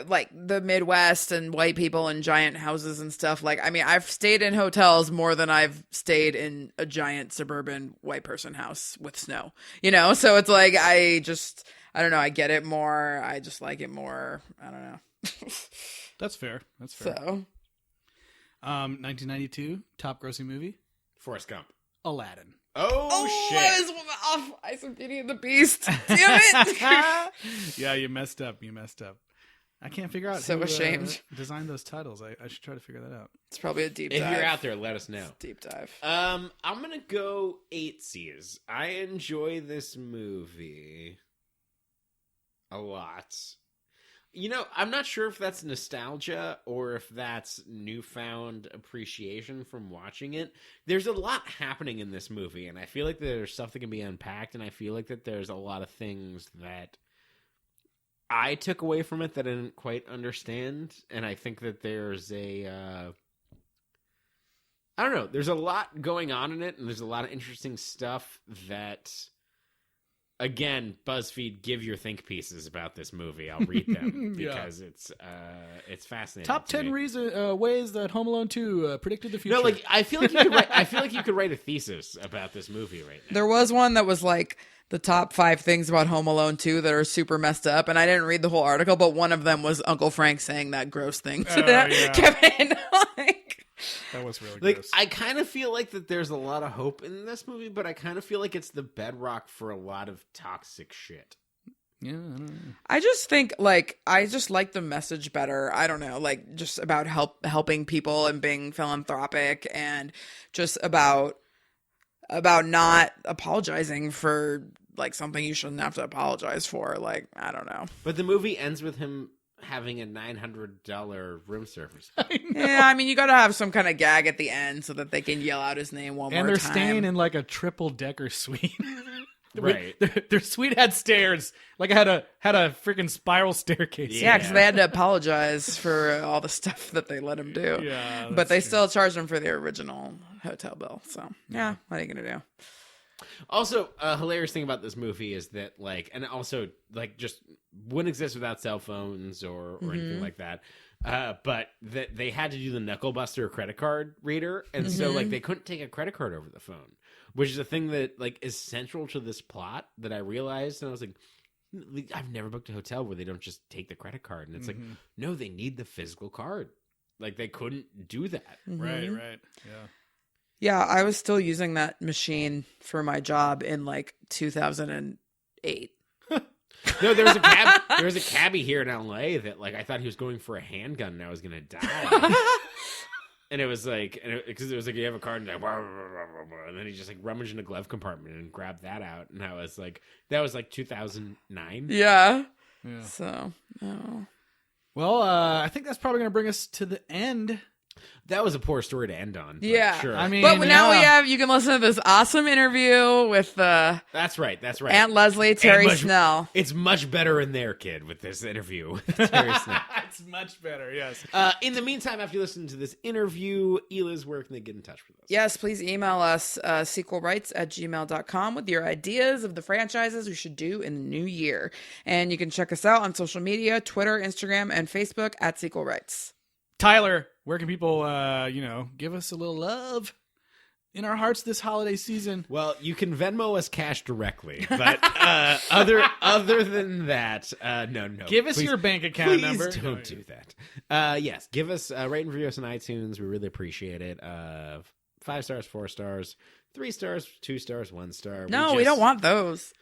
Speaker 2: like the Midwest and white people and giant houses and stuff. Like, I mean, I've stayed in hotels more than I've stayed in a giant suburban white person house with snow, you know? So it's like, I don't know. I get it more. I just like it more. I don't know.
Speaker 1: That's fair. That's fair.
Speaker 2: So
Speaker 1: 1992 top grossing movie,
Speaker 3: Forrest Gump.
Speaker 1: Aladdin.
Speaker 3: Oh, shit.
Speaker 2: I was off Ice and Beauty and the Beast. Damn it.
Speaker 1: Yeah, you messed up. I can't figure out
Speaker 2: So
Speaker 1: who
Speaker 2: ashamed.
Speaker 1: designed those titles. I should try to figure that out.
Speaker 2: It's probably a deep
Speaker 3: If
Speaker 2: dive.
Speaker 3: you're out there, let us know.
Speaker 2: Deep dive.
Speaker 3: I'm gonna go 8 C's. I enjoy this movie a lot. You know, I'm not sure if that's nostalgia or if that's newfound appreciation from watching it. There's a lot happening in this movie, and I feel like there's stuff that can be unpacked, and I feel like that there's a lot of things that I took away from it that I didn't quite understand, and I think that there's I don't know, there's a lot going on in it, and there's a lot of interesting stuff that again, BuzzFeed, give your think pieces about this movie. I'll read them because it's fascinating.
Speaker 1: Top 10 ways that Home Alone 2 predicted the future.
Speaker 3: No, like I feel like you could write. I feel like you could write a thesis about this movie right now.
Speaker 2: There was one that was like the top 5 things about Home Alone 2 that are super messed up, and I didn't read the whole article, but one of them was Uncle Frank saying that gross thing to Kevin.
Speaker 1: That was really
Speaker 3: like
Speaker 1: gross.
Speaker 3: I kind of feel like that there's a lot of hope in this movie, but I kind of feel like it's the bedrock for a lot of toxic shit.
Speaker 1: Yeah, I don't know.
Speaker 2: I just think like I just like the message better. I don't know, like just about helping people and being philanthropic, and just about not apologizing for like something you shouldn't have to apologize for. Like, I don't know.
Speaker 3: But the movie ends with him having a $900 room service.
Speaker 2: Yeah, I mean, you got to have some kind of gag at the end so that they can yell out his name one more time.
Speaker 1: And they're staying in like a triple-decker suite.
Speaker 3: Right.
Speaker 1: Their suite had stairs. Like, had a freaking spiral staircase.
Speaker 2: Yeah, because they had to apologize for all the stuff that they let him do.
Speaker 1: Yeah,
Speaker 2: but they still charged him for the original hotel bill. So, yeah, what are you going to do?
Speaker 3: Also, a hilarious thing about this movie is that, like, and also, like, just wouldn't exist without cell phones or anything like that. But that they had to do the Knuckle Buster credit card reader, and so, like, they couldn't take a credit card over the phone, which is a thing that, like, is central to this plot that I realized, and I was like, I've never booked a hotel where they don't just take the credit card, and it's like, no, they need the physical card. Like, they couldn't do that.
Speaker 1: Right, yeah.
Speaker 2: Yeah, I was still using that machine for my job in like 2008.
Speaker 3: No, there was a cabbie here in LA that, like, I thought he was going for a handgun and I was gonna die. And it was like, because it was like, you have a card and like, blah, blah, blah, blah, and then he just like rummaged in a glove compartment and grabbed that out, and I was like, that was like 2009.
Speaker 2: Yeah.
Speaker 1: Yeah.
Speaker 2: So, no.
Speaker 1: Well, I think that's probably going to bring us to the end.
Speaker 3: That was a poor story to end on.
Speaker 2: Yeah.
Speaker 3: Sure.
Speaker 1: I mean,
Speaker 2: But now you can listen to this awesome interview with
Speaker 3: that's right.
Speaker 2: Aunt Leslie, Terrie
Speaker 3: much-
Speaker 2: Snell.
Speaker 3: It's much better in there, kid, with this interview with Terrie Snell.
Speaker 1: It's much better, yes.
Speaker 3: In the meantime, after you listen to this interview, Eliz, where can they get in touch with us?
Speaker 2: Yes, please email us sequelrights@gmail.com with your ideas of the franchises we should do in the new year. And you can check us out on social media, Twitter, Instagram, and Facebook at Sequel Rights.
Speaker 1: Tyler, where can people, give us a little love in our hearts this holiday season?
Speaker 3: Well, you can Venmo us cash directly, but other than that, no.
Speaker 1: Give us
Speaker 3: Please-
Speaker 1: your bank account
Speaker 3: please
Speaker 1: number.
Speaker 3: don't do that. Yes, give us rate and review us on iTunes. We really appreciate it. 5 stars, 4 stars, 3 stars, 2 stars, 1 star.
Speaker 2: No, we don't want those.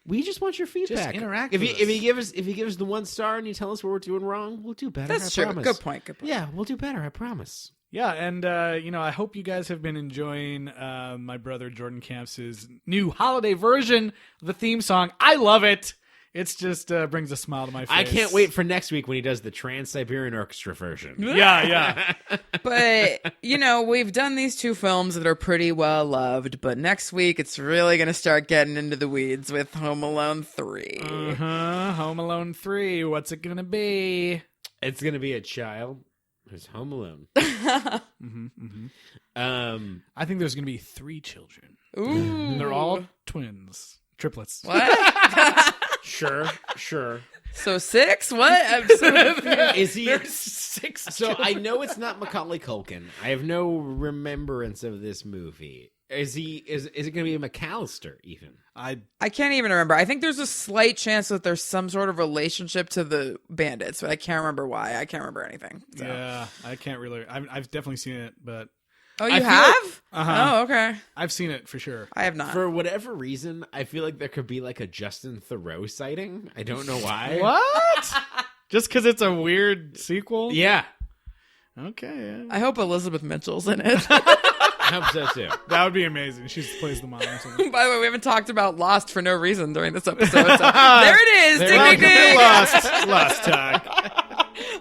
Speaker 3: We just want your feedback.
Speaker 1: interact
Speaker 3: If
Speaker 1: with
Speaker 3: you
Speaker 1: us.
Speaker 3: if you give us the 1 star and you tell us what we're doing wrong, we'll do better.
Speaker 2: That's
Speaker 3: I
Speaker 2: true.
Speaker 3: promise.
Speaker 2: Good point.
Speaker 3: Yeah, we'll do better. I promise.
Speaker 1: Yeah, and, I hope you guys have been enjoying my brother Jordan Camps' new holiday version of the theme song. I love it. It's just brings a smile to my face.
Speaker 3: I can't wait for next week when he does the Trans-Siberian Orchestra version.
Speaker 1: Yeah.
Speaker 2: But, we've done these 2 films that are pretty well loved, but next week it's really going to start getting into the weeds with Home Alone 3.
Speaker 1: Home Alone 3. What's it going to be?
Speaker 3: It's going to be a child who's home alone.
Speaker 1: I think there's going to be 3 children.
Speaker 2: Ooh.
Speaker 1: They're all twins. Triplets.
Speaker 2: What?
Speaker 3: Sure.
Speaker 2: So 6? What? I'm so confused.
Speaker 3: Is he?
Speaker 1: There's 6
Speaker 3: So
Speaker 1: children.
Speaker 3: I know it's not Macaulay Culkin. I have no remembrance of this movie. Is he? Is it going to be a McAllister even?
Speaker 2: I can't even remember. I think there's a slight chance that there's some sort of relationship to the bandits, but I can't remember why. I can't remember anything. So.
Speaker 1: Yeah, I can't really. I've definitely seen it, but
Speaker 2: Oh, you
Speaker 3: I feel
Speaker 2: have?
Speaker 1: Uh-huh.
Speaker 2: Oh, okay.
Speaker 1: I've seen it for sure.
Speaker 2: I have not.
Speaker 3: For whatever reason, I feel like there could be like a Justin Theroux sighting. I don't know why.
Speaker 1: What? Just because it's a weird sequel?
Speaker 3: Yeah,
Speaker 1: Okay. Yeah.
Speaker 2: I hope Elizabeth Mitchell's in it.
Speaker 3: I hope so too.
Speaker 1: That would be amazing. She plays the mom or something.
Speaker 2: By the way, we haven't talked about Lost for no reason during this episode. So there it is. Ding, ding,
Speaker 1: Welcome
Speaker 2: ding.
Speaker 1: to Lost Talk.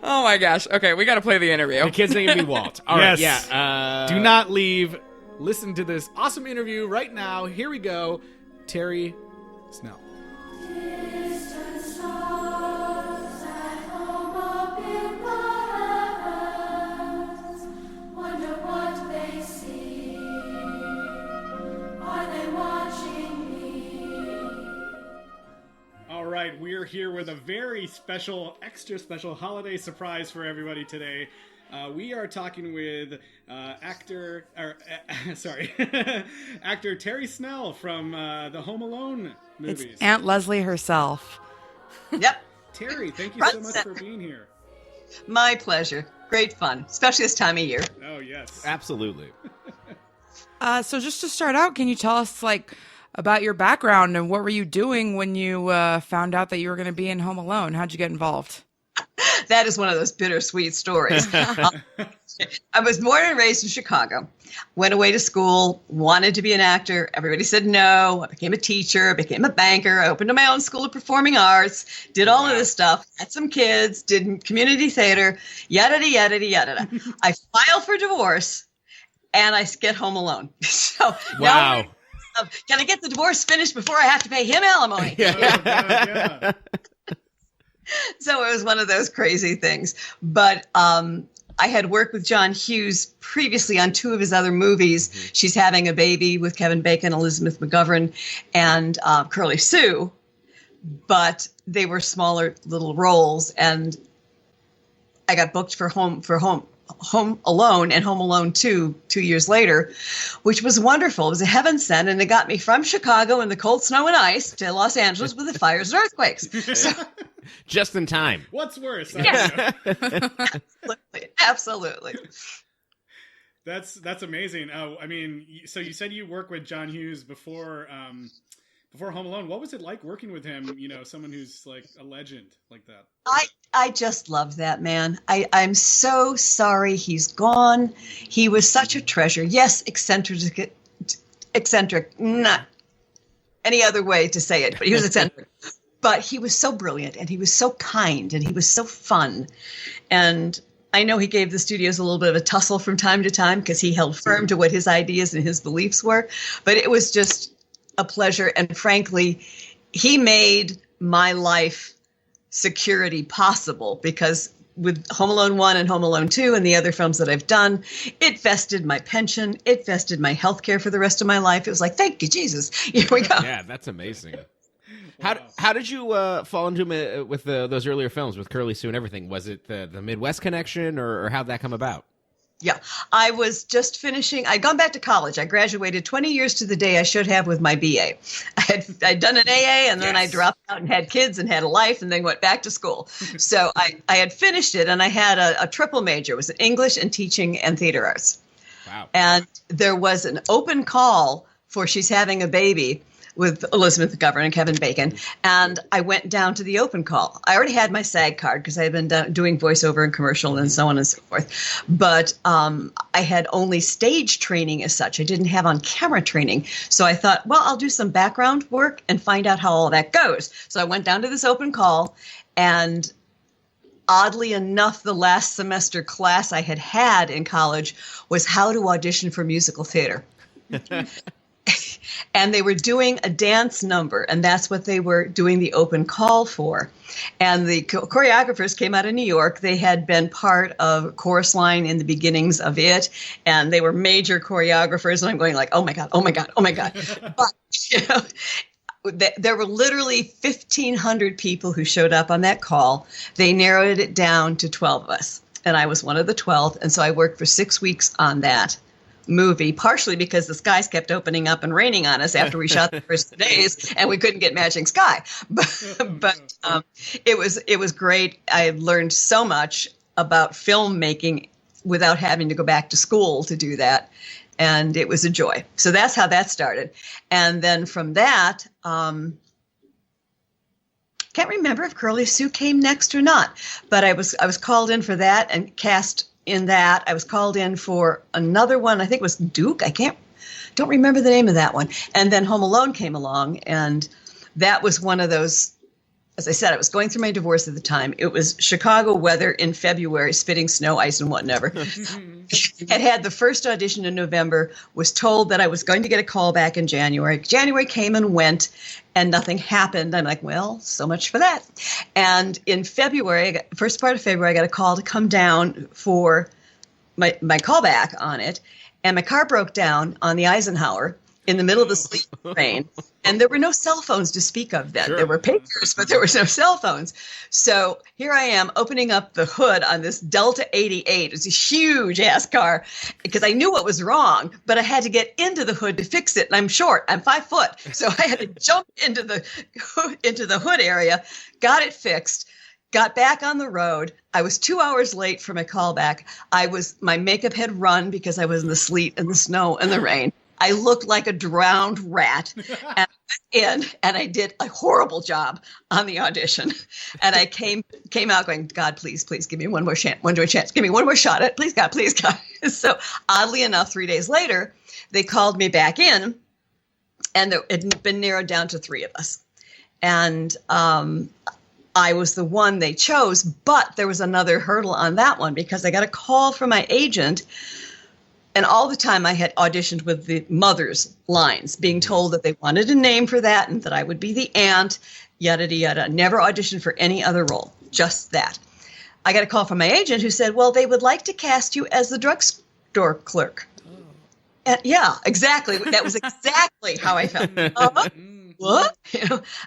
Speaker 2: Oh my gosh. Okay, we got to play the interview.
Speaker 3: The kid's name would be Walt. All right,
Speaker 1: Yes.
Speaker 3: yeah.
Speaker 1: Do not leave. Listen to this awesome interview right now. Here we go. Terrie Snell. right, we're here with a very special, extra special holiday surprise for everybody today. We are talking with actor Terrie Snell from the Home Alone movies.
Speaker 2: It's Aunt Leslie herself.
Speaker 7: Yep.
Speaker 1: Terrie, thank you so much for being here.
Speaker 7: My pleasure. Great fun, especially this time of year.
Speaker 1: Oh, yes.
Speaker 3: Absolutely.
Speaker 2: So just to start out, can you tell us about your background and what were you doing when you found out that you were going to be in Home Alone? How'd you get involved?
Speaker 7: That is one of those bittersweet stories. I was born and raised in Chicago, went away to school, wanted to be an actor. Everybody said no. I became a teacher, became a banker, I opened my own school of performing arts, did all of this stuff, had some kids, did community theater, yada, yada, yada. I filed for divorce and I get Home Alone. So
Speaker 3: wow.
Speaker 7: Now, can I get the divorce finished before I have to pay him alimony?
Speaker 1: Yeah.
Speaker 7: So it was one of those crazy things. But I had worked with John Hughes previously on 2 of his other movies. Mm-hmm. She's Having a Baby with Kevin Bacon, Elizabeth McGovern, and Curly Sue. But they were smaller little roles. And I got booked for Home Alone and Home Alone 2 years later, which was wonderful. It was a heaven sent, and it got me from Chicago in the cold snow and ice to Los Angeles with the fires and earthquakes. So,
Speaker 3: just in time.
Speaker 1: What's worse?
Speaker 7: Yeah. Absolutely.
Speaker 1: That's amazing. I mean, so you said you worked with John Hughes before Home Alone. What was it like working with him? You know, someone who's like a legend like that.
Speaker 7: I just love that man. I'm so sorry he's gone. He was such a treasure. Yes, eccentric, not any other way to say it, but he was eccentric. But he was so brilliant, and he was so kind, and he was so fun. And I know he gave the studios a little bit of a tussle from time to time because he held firm to what his ideas and his beliefs were. But it was just a pleasure. And frankly, he made my life security possible because with Home Alone 1 and Home Alone 2 and the other films that I've done, it vested my pension. It vested my health care for the rest of my life. It was like, thank you, Jesus. Here we go.
Speaker 3: Yeah, that's amazing. How did you fall into him with those earlier films with Curly Sue and everything? Was it the Midwest connection, or how'd that come about?
Speaker 7: Yeah, I was just finishing. I'd gone back to college. I graduated 20 years to the day I should have with my BA. I'd done an AA, and then I dropped out and had kids and had a life, and then went back to school. So I had finished it, and I had a triple major. It was English and teaching and theater arts.
Speaker 3: Wow.
Speaker 7: And there was an open call for She's Having a Baby with Elizabeth McGovern and Kevin Bacon, and I went down to the open call. I already had my SAG card because I had been doing voiceover and commercial and so on and so forth, but I had only stage training as such. I didn't have on-camera training, so I thought, well, I'll do some background work and find out how all that goes. So I went down to this open call, and oddly enough, the last semester class I had in college was how to audition for musical theater. And they were doing a dance number, and that's what they were doing the open call for. And the choreographers came out of New York. They had been part of Chorus Line in the beginnings of it, and they were major choreographers. And I'm going like, oh my God, oh my God, oh my God. But, you know, there were literally 1,500 people who showed up on that call. They narrowed it down to 12 of us, and I was one of the 12. And so I worked for 6 weeks on that movie, partially because the skies kept opening up and raining on us after we shot the first 2 days, and we couldn't get matching sky. But it was great. I learned so much about filmmaking without having to go back to school to do that, and it was a joy. So that's how that started. And then from that, can't remember if Curly Sue came next or not, but I was called in for that and cast in that. I was called in for another one. I think it was Duke. Don't remember the name of that one. And then Home Alone came along, and that was one of those. As I said, I was going through my divorce at the time. It was Chicago weather in February, spitting snow, ice, and whatever. had the first audition in November, was told that I was going to get a call back in January. January came and went, and nothing happened. I'm like, well, so much for that. And in February, first part of February, I got a call to come down for my callback on it. And my car broke down on the Eisenhower in the middle of the sleet and rain. And there were no cell phones to speak of then. Sure. There were pagers, but there was no cell phones. So here I am opening up the hood on this Delta 88. It's a huge ass car because I knew what was wrong, but I had to get into the hood to fix it. And I'm short. I'm 5 foot. So I had to jump into the hood area, got it fixed, got back on the road. I was 2 hours late for my callback. My makeup had run because I was in the sleet and the snow and the rain. I looked like a drowned rat, and I went in and I did a horrible job on the audition. And I came out going, God, please give me one more chance, give me one more shot at it, please God. So oddly enough, 3 days later, they called me back in, and it had been narrowed down to 3 of us, and I was the one they chose. But there was another hurdle on that one because I got a call from my agent. And all the time I had auditioned with the mother's lines, being told that they wanted a name for that and that I would be the aunt, yada, yada. Never auditioned for any other role, just that. I got a call from my agent who said, well, they would like to cast you as the drugstore clerk. Oh. And yeah, exactly. That was exactly how I felt. What?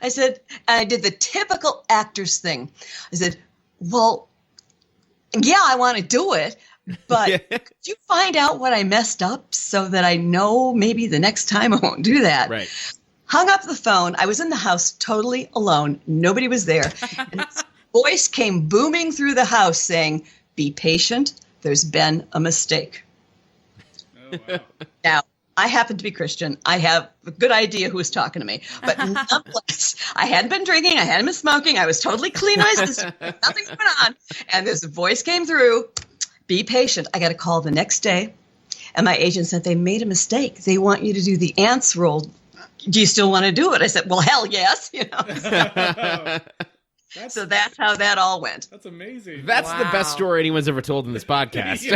Speaker 7: I said, and I did the typical actor's thing. I said, well, yeah, I want to do it. But could you find out what I messed up so that I know maybe the next time I won't do that?
Speaker 3: Right.
Speaker 7: Hung up the phone. I was in the house totally alone. Nobody was there. And this voice came booming through the house saying, be patient. There's been a mistake.
Speaker 1: Oh, wow. Now,
Speaker 7: I happen to be Christian. I have a good idea who was talking to me. But nonetheless, I hadn't been drinking. I hadn't been smoking. I was totally clean eyes. Nothing's going on. And this voice came through. Be patient. I got a call the next day, and my agent said they made a mistake. They want you to do the aunt's role. Do you still want to do it? I said, well, hell yes. So that's how that all went.
Speaker 1: That's amazing.
Speaker 3: That's the best story anyone's ever told in this podcast.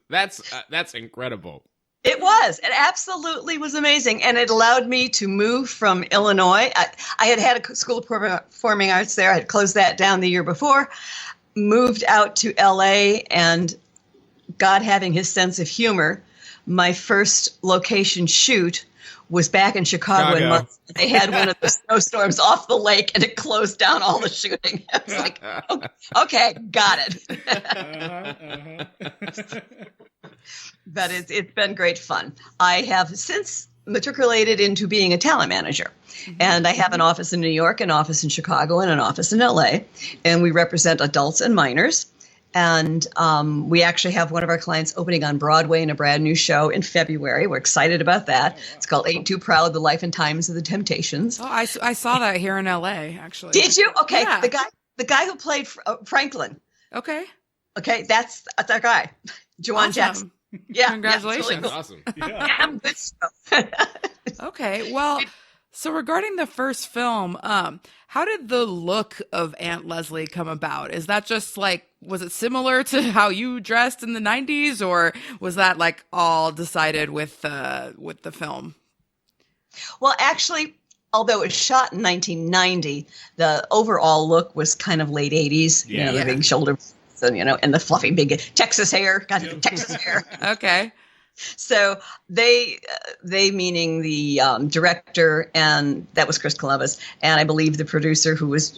Speaker 3: That's incredible.
Speaker 7: It was. It absolutely was amazing. And it allowed me to move from Illinois. I had a school of performing arts there. I had closed that down the year before. Moved out to LA, and God having his sense of humor, my first location shoot was back in Chicago. And they had one of the snowstorms off the lake, and it closed down all the shooting. I was like, okay, got it. But it's been great fun. I have since matriculated into being a talent manager. And I have an office in New York, an office in Chicago, and an office in LA. And we represent adults and minors. And we actually have one of our clients opening on Broadway in a brand new show in February. We're excited about that. Oh, wow. It's called Ain't Too Proud, The Life and Times of the Temptations.
Speaker 2: Oh, I saw that here in LA, actually.
Speaker 7: Did you? Okay.
Speaker 2: Yeah.
Speaker 7: The guy who played Franklin.
Speaker 2: Okay,
Speaker 7: that's that guy. Juwan
Speaker 2: awesome.
Speaker 7: Jackson. Yeah.
Speaker 2: Congratulations.
Speaker 7: Yeah, really cool.
Speaker 3: Awesome.
Speaker 7: Yeah, good stuff.
Speaker 2: Okay, well, so regarding the first film, how did the look of Aunt Leslie come about? Is that just was it similar to how you dressed in the 90s, or was that all decided with the film?
Speaker 7: Well, actually, although it was shot in 1990, the overall look was kind of late 80s.
Speaker 1: Yeah.
Speaker 7: The big shoulders, and the fluffy big Texas hair. Got the Texas hair.
Speaker 2: Okay.
Speaker 7: So they meaning the director, and that was Chris Columbus, and I believe the producer, who was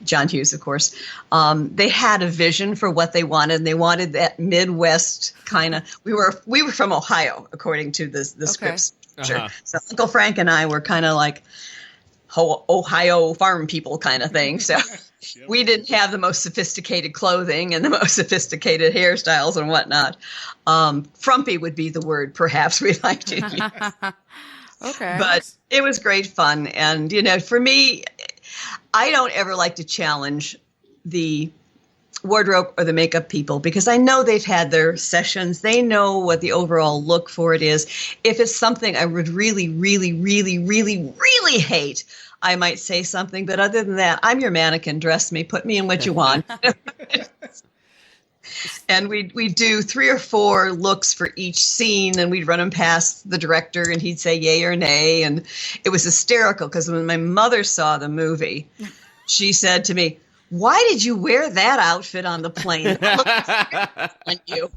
Speaker 7: John Hughes, of course. They had a vision for what they wanted. And they wanted that Midwest kind of. We were from Ohio, according to the scripts.
Speaker 3: Uh-huh.
Speaker 7: So Uncle Frank and I were kind of like Ohio farm people kind of thing. So. We didn't have the most sophisticated clothing and the most sophisticated hairstyles and whatnot. Frumpy would be the word perhaps we'd like to use.
Speaker 2: Okay.
Speaker 7: But it was great fun. And, for me, I don't ever like to challenge the wardrobe or the makeup people because I know they've had their sessions. They know what the overall look for it is. If it's something I would really, really, really, really, really hate, I might say something, but other than that, I'm your mannequin. Dress me, put me in what you want. And we do 3 or 4 looks for each scene, and we'd run them past the director, and he'd say yay or nay. And it was hysterical because when my mother saw the movie, she said to me, "Why did you wear that outfit on the plane? That looks on you."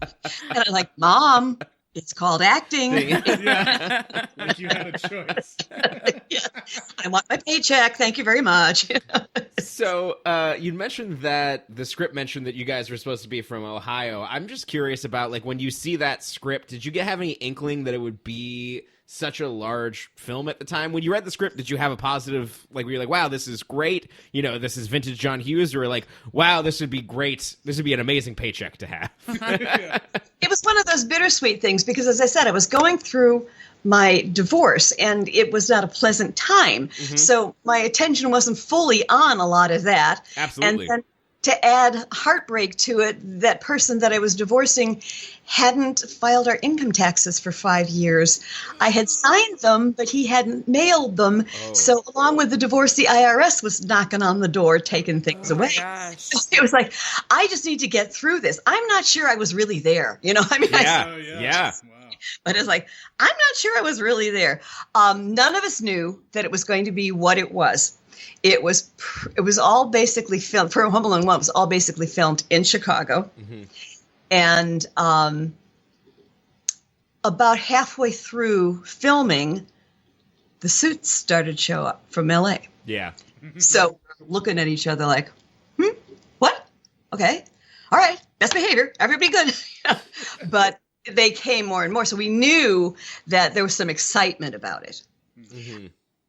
Speaker 7: And I'm like, "Mom, It's called acting.
Speaker 1: Yeah. Like you had a choice.
Speaker 7: Yeah. I want my paycheck. Thank you very much.
Speaker 3: So you mentioned that the script mentioned that you guys were supposed to be from Ohio. I'm just curious about, like, when you see that script, did you have any inkling that it would be such a large film at the time? When you read the script, did you have a positive, like, were you like, wow, this is great, you know, this is vintage John Hughes, or like, wow, this would be great, this would be an amazing paycheck to have?
Speaker 7: It was one of those bittersweet things because, as I said, I was going through my divorce and it was not a pleasant time. So my attention wasn't fully on a lot of that.
Speaker 3: Absolutely.
Speaker 7: And then to add heartbreak to it, that person that I was divorcing hadn't filed our income taxes for 5 years. I had signed them, but he hadn't mailed them. So along with the divorce, the IRS was knocking on the door, taking things away.
Speaker 2: Gosh.
Speaker 7: It was like, I just need to get through this. I'm not sure I was really there. You know, I mean,
Speaker 3: Yeah.
Speaker 1: Wow.
Speaker 7: but it's like, I'm not sure I was really there. None of us knew that it was going to be what it was. It was all basically filmed. For Home Alone 1, it was all basically filmed in Chicago. And about halfway through filming, the suits started to show up from LA.
Speaker 3: Yeah.
Speaker 7: So we're looking at each other like, what? Okay. All right. Best behavior. Everybody good. But they came more and more. So we knew that there was some excitement about it.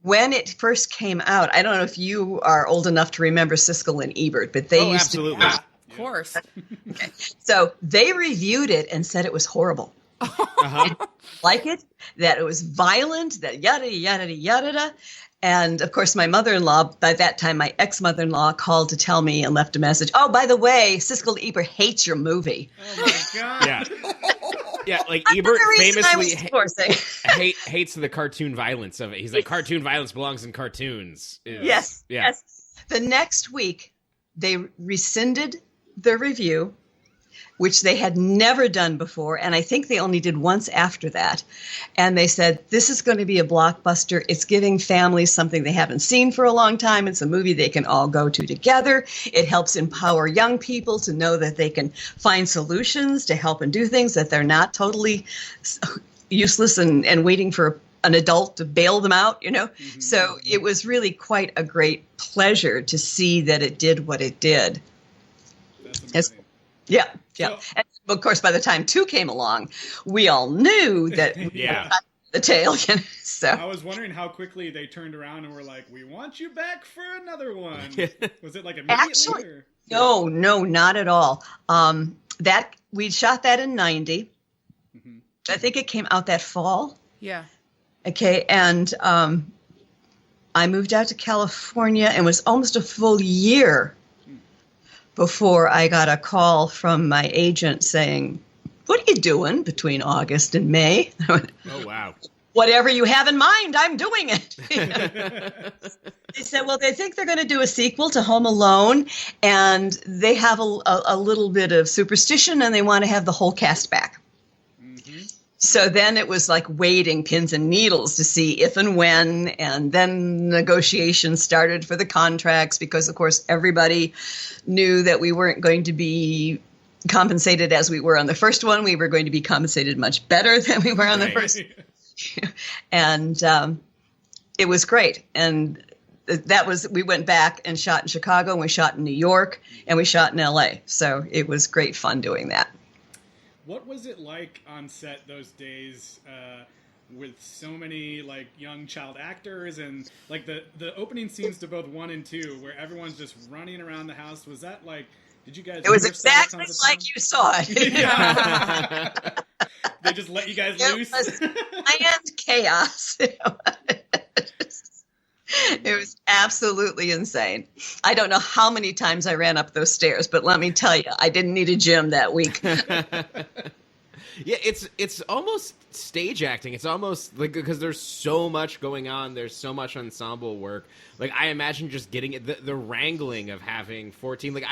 Speaker 7: When it first came out, I don't know if you are old enough to remember Siskel and Ebert, but they used
Speaker 3: absolutely.
Speaker 7: to.
Speaker 2: Of course.
Speaker 7: Okay. So they reviewed it and said it was horrible. Like it, that it was violent, that yada, yada, yada. And of course, my mother-in-law, by that time, my ex-mother-in-law called to tell me and left a message. Oh, by the way, Siskel and Ebert hates your movie.
Speaker 1: Oh my God.
Speaker 3: Yeah. Yeah, like Ebert famously hates the cartoon violence of it. He's like, cartoon violence belongs in cartoons.
Speaker 7: Yes. The next week, they rescinded the review, which they had never done before. And I think they only did once after that. And they said, this is going to be a blockbuster. It's giving families something they haven't seen for a long time. It's a movie they can all go to together. It helps empower young people to know that they can find solutions to help and do things, that they're not totally useless and waiting for an adult to bail them out, you know? So it was really quite a great pleasure to see that it did what it did.
Speaker 1: That's amazing.
Speaker 7: Yeah.
Speaker 1: So-
Speaker 7: And of course, by the time 2 came along, we all knew that we
Speaker 3: Yeah.
Speaker 7: got the tail. You know? So
Speaker 1: I was wondering how quickly they turned around and were like, we want you back for another one. Was it like immediately?
Speaker 7: Actually,
Speaker 1: or?
Speaker 7: no, not at all. That we shot that in 90. I think it came out that fall.
Speaker 2: Yeah.
Speaker 7: Okay. And I moved out to California and was almost a full year before I got a call from my agent saying, what are you doing between August and May?
Speaker 3: Oh, wow.
Speaker 7: Whatever you have in mind, I'm doing it. They said, well, they think they're going to do a sequel to Home Alone, and they have a little bit of superstition, and they want to have the whole cast back. So then it was like waiting pins and needles to see if and when, and then negotiations started for the contracts because, of course, everybody knew that we weren't going to be compensated as we were on the first one. We were going to be compensated much better than we were on the first. And it was great. And we went back and shot in Chicago, and we shot in New York, and we shot in LA. So it was great fun doing that.
Speaker 1: What was it like on set those days with so many like young child actors and like the opening scenes to both 1 and 2 where everyone's just running around the house? Was that like, did you guys?
Speaker 7: It was
Speaker 1: rehearse that
Speaker 7: exactly
Speaker 1: tons of
Speaker 7: like
Speaker 1: times?
Speaker 7: you saw it.
Speaker 1: Yeah. They just let you guys
Speaker 7: It
Speaker 1: loose.
Speaker 7: was high-end chaos. It was absolutely insane. I don't know how many times I ran up those stairs, but let me tell you, I didn't need a gym that week.
Speaker 3: Yeah, it's almost stage acting. It's almost like, because there's so much going on. There's so much ensemble work. Like, I imagine just getting it, the wrangling of having 14. Like,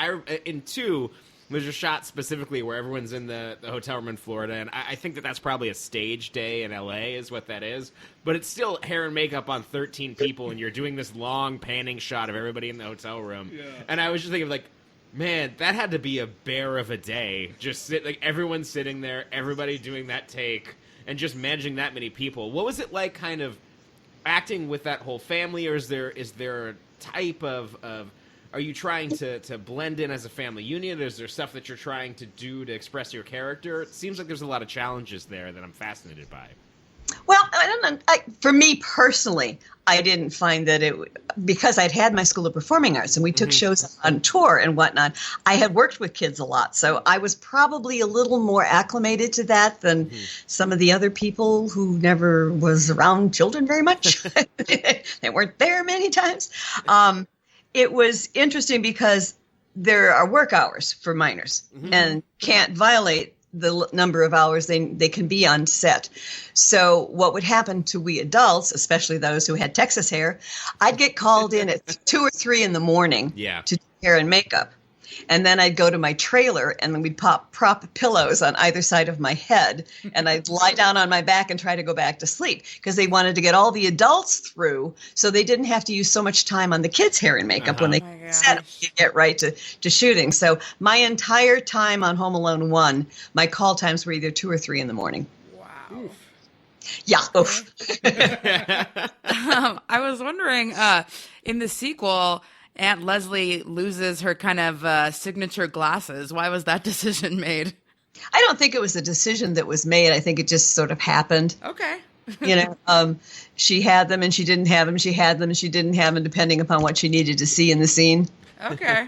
Speaker 3: in 2, there's a shot specifically where everyone's in the hotel room in Florida, and I think that's probably a stage day in LA is what that is. But it's still hair and makeup on 13 people, and you're doing this long panning shot of everybody in the hotel room.
Speaker 1: Yeah.
Speaker 3: And I was just thinking, like, Man, that had to be a bear of a day. Just everyone sitting there, everybody doing that take, and just managing that many people. What was it like, kind of acting with that whole family, or is there a type of are you trying to blend in as a family unit? Is there stuff that you're trying to do to express your character? It seems like there's a lot of challenges there that I'm fascinated by.
Speaker 7: Well, I don't know. For me personally, I didn't find that because I'd had my School of Performing Arts and we took shows on tour and whatnot. I had worked with kids a lot, so I was probably a little more acclimated to that than some of the other people who never was around children very much. They weren't there many times. It was interesting because there are work hours for minors and can't violate the number of hours they can be on set. So what would happen to we adults, especially those who had Texas hair, I'd get called in at 2 or 3 in the morning to do hair and makeup. And then I'd go to my trailer and then we'd prop pillows on either side of my head. And I'd lie down on my back and try to go back to sleep because they wanted to get all the adults through so they didn't have to use so much time on the kids' hair and makeup when they set to get right to shooting. So my entire time on Home Alone 1, my call times were either 2 or 3 in the morning.
Speaker 2: Wow.
Speaker 7: Yeah. Oof.
Speaker 2: I was wondering, in the sequel, Aunt Leslie loses her kind of signature glasses. Why was that decision made?
Speaker 7: I don't think it was a decision that was made. I think it just sort of happened.
Speaker 2: Okay.
Speaker 7: She had them and she didn't have them. She had them and she didn't have them, depending upon what she needed to see in the scene.
Speaker 2: Okay.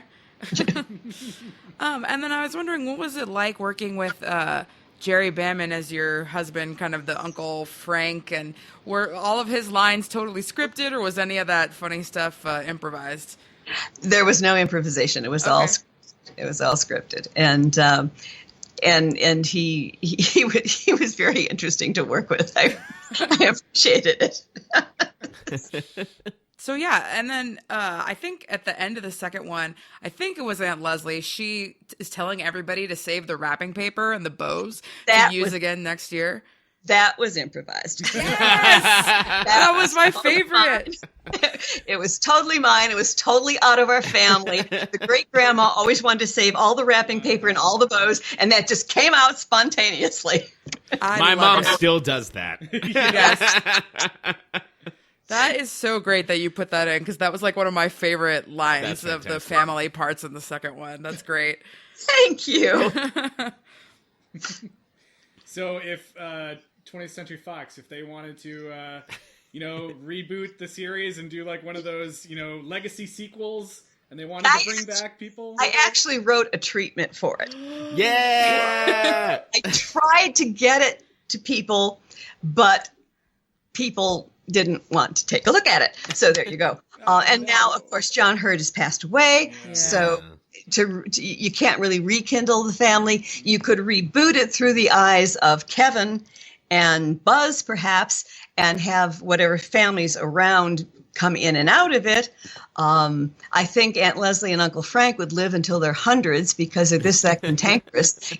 Speaker 2: And then I was wondering, what was it like working with Jerry Bamman as your husband, kind of the Uncle Frank, and were all of his lines totally scripted, or was any of that funny stuff improvised?
Speaker 7: There was no improvisation. It was all scripted, and he was very interesting to work with. I appreciated it.
Speaker 2: So yeah, and then I think at the end of the second one, I think it was Aunt Leslie. She is telling everybody to save the wrapping paper and the bows to use again next year.
Speaker 7: That was improvised.
Speaker 2: Yes! that was my favorite.
Speaker 7: It was totally mine. It was totally out of our family. The great grandma always wanted to save all the wrapping paper and all the bows, and that just came out spontaneously.
Speaker 3: My mom still does that.
Speaker 2: Yes. That is so great that you put that in, because that was like one of my favorite lines of the family parts in the second one. That's great.
Speaker 7: Thank you.
Speaker 1: So if 20th Century Fox, if they wanted to, reboot the series and do like one of those, legacy sequels, and they wanted to bring back people,
Speaker 7: I actually wrote a treatment for it.
Speaker 3: Yeah.
Speaker 7: I tried to get it to people, but people didn't want to take a look at it. So there you go. And now, of course, John Hurt has passed away. Yeah. So you can't really rekindle the family. You could reboot it through the eyes of Kevin and Buzz, perhaps, and have whatever families around come in and out of it. I think Aunt Leslie and Uncle Frank would live until their hundreds because of this, that, cantankerous.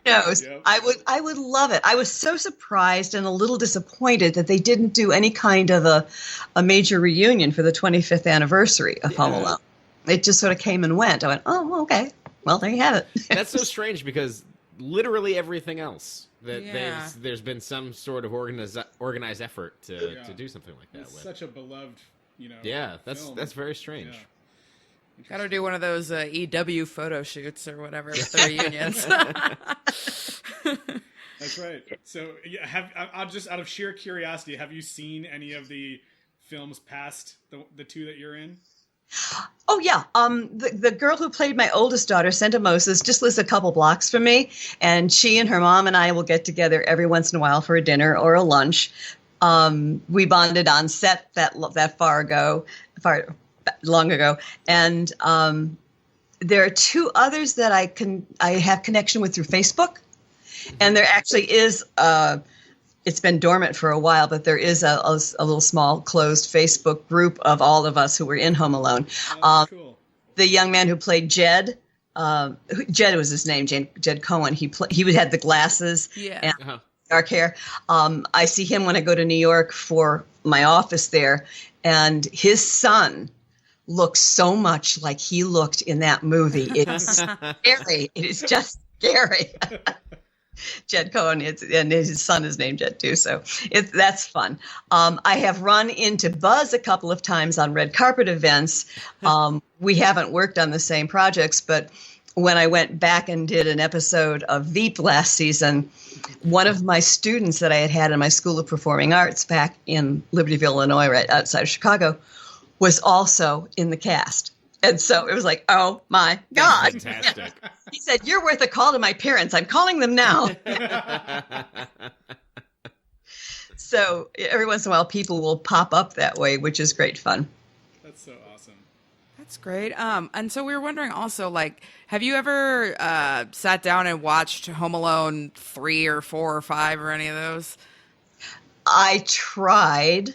Speaker 7: Knows. Yep. I would love it. I was so surprised and a little disappointed that they didn't do any kind of a major reunion for the 25th anniversary of Home Alone. It just sort of came and went. I went, oh, okay. Well, there you have it.
Speaker 3: That's so strange because literally everything else there's been some sort of organized effort to do something like that.
Speaker 1: It's such a beloved,
Speaker 3: Yeah,
Speaker 1: film.
Speaker 3: that's very strange.
Speaker 1: Yeah.
Speaker 2: Got to do one of those EW photo shoots or whatever with the reunions.
Speaker 1: That's right. So, I'll just out of sheer curiosity, have you seen any of the films past the two that you're in?
Speaker 7: Oh, yeah. The girl who played my oldest daughter, Santa Moses, just lives a couple blocks from me. And she and her mom and I will get together every once in a while for a dinner or a lunch. We bonded on set that long ago. And there are 2 others that I have connection with through Facebook. And there actually is it's been dormant for a while, but there is a little small closed Facebook group of all of us who were in Home Alone.
Speaker 1: Cool.
Speaker 7: The young man who played Jed, Jed was his name, Jed Cohen. He had the glasses and dark hair. I see him when I go to New York for my office there, and his son look so much like he looked in that movie. It's scary. It is just scary. Jed Cohen, and his son is named Jed too, so that's fun. I have run into Buzz a couple of times on red carpet events. We haven't worked on the same projects, but when I went back and did an episode of Veep last season, one of my students that I had in my School of Performing Arts back in Libertyville, Illinois, right outside of Chicago, was also in the cast. And so it was like, oh my God.
Speaker 3: Fantastic.
Speaker 7: He said, "You're worth a call to my parents. I'm calling them now." So every once in a while, people will pop up that way, which is great fun.
Speaker 1: That's so awesome.
Speaker 2: That's great. And so we were wondering also, like, have you ever sat down and watched Home Alone 3 or 4 or 5 or any of those?
Speaker 7: I tried.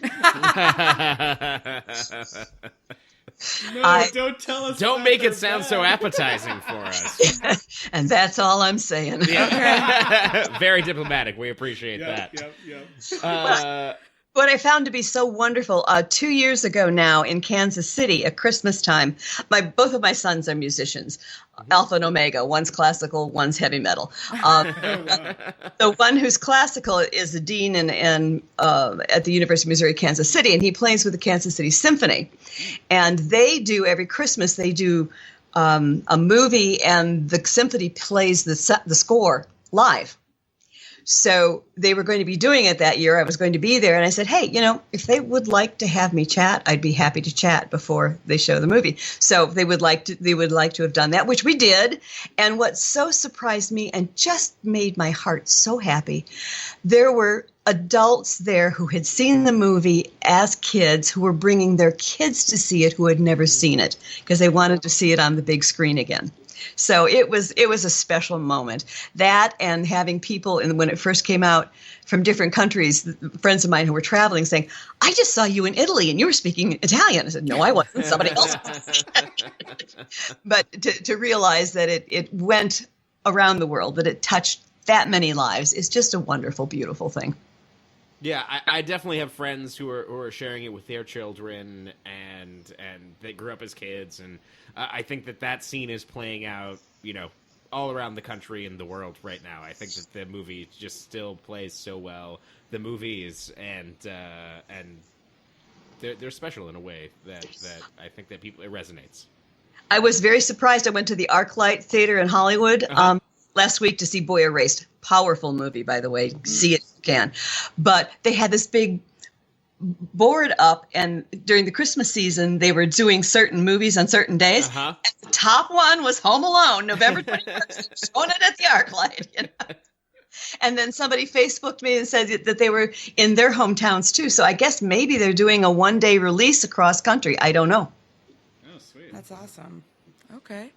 Speaker 1: No, don't tell us.
Speaker 3: Don't make it sound so appetizing for us.
Speaker 7: And that's all I'm saying.
Speaker 3: Very diplomatic. We appreciate that.
Speaker 7: Yep. What I found to be so wonderful, 2 years ago now in Kansas City at Christmas time, both of my sons are musicians, Alpha and Omega. One's classical, one's heavy metal. The one who's classical is the dean at the University of Missouri, Kansas City, and he plays with the Kansas City Symphony. And they do, every Christmas, they do a movie, and the symphony plays the score live. So they were going to be doing it that year. I was going to be there. And I said, hey, if they would like to have me chat, I'd be happy to chat before they show the movie. So they would like to have done that, which we did. And what so surprised me and just made my heart so happy, there were adults there who had seen the movie as kids, who were bringing their kids to see it who had never seen it because they wanted to see it on the big screen again. So it was a special moment. That and having people, when it first came out from different countries, friends of mine who were traveling saying, "I just saw you in Italy and you were speaking Italian." I said, "No, I wasn't. Somebody else was." But to realize that it went around the world, that it touched that many lives, is just a wonderful, beautiful thing.
Speaker 3: Yeah, I definitely have friends who are sharing it with their children, and they grew up as kids, and I think that scene is playing out, all around the country and the world right now. I think that the movie just still plays so well. The movies and they're special in a way that I think that it resonates.
Speaker 7: I was very surprised. I went to the ArcLight Theater in Hollywood last week to see Boy Erased. Powerful movie, by the way. See it if you can. But they had this big board up, and during the Christmas season, they were doing certain movies on certain days. And the top one was Home Alone, November 21st, showing it at the ArcLight. And then somebody Facebooked me and said that they were in their hometowns too. So I guess maybe they're doing a one-day release across country. I don't know.
Speaker 1: Oh, sweet.
Speaker 2: That's awesome. Okay.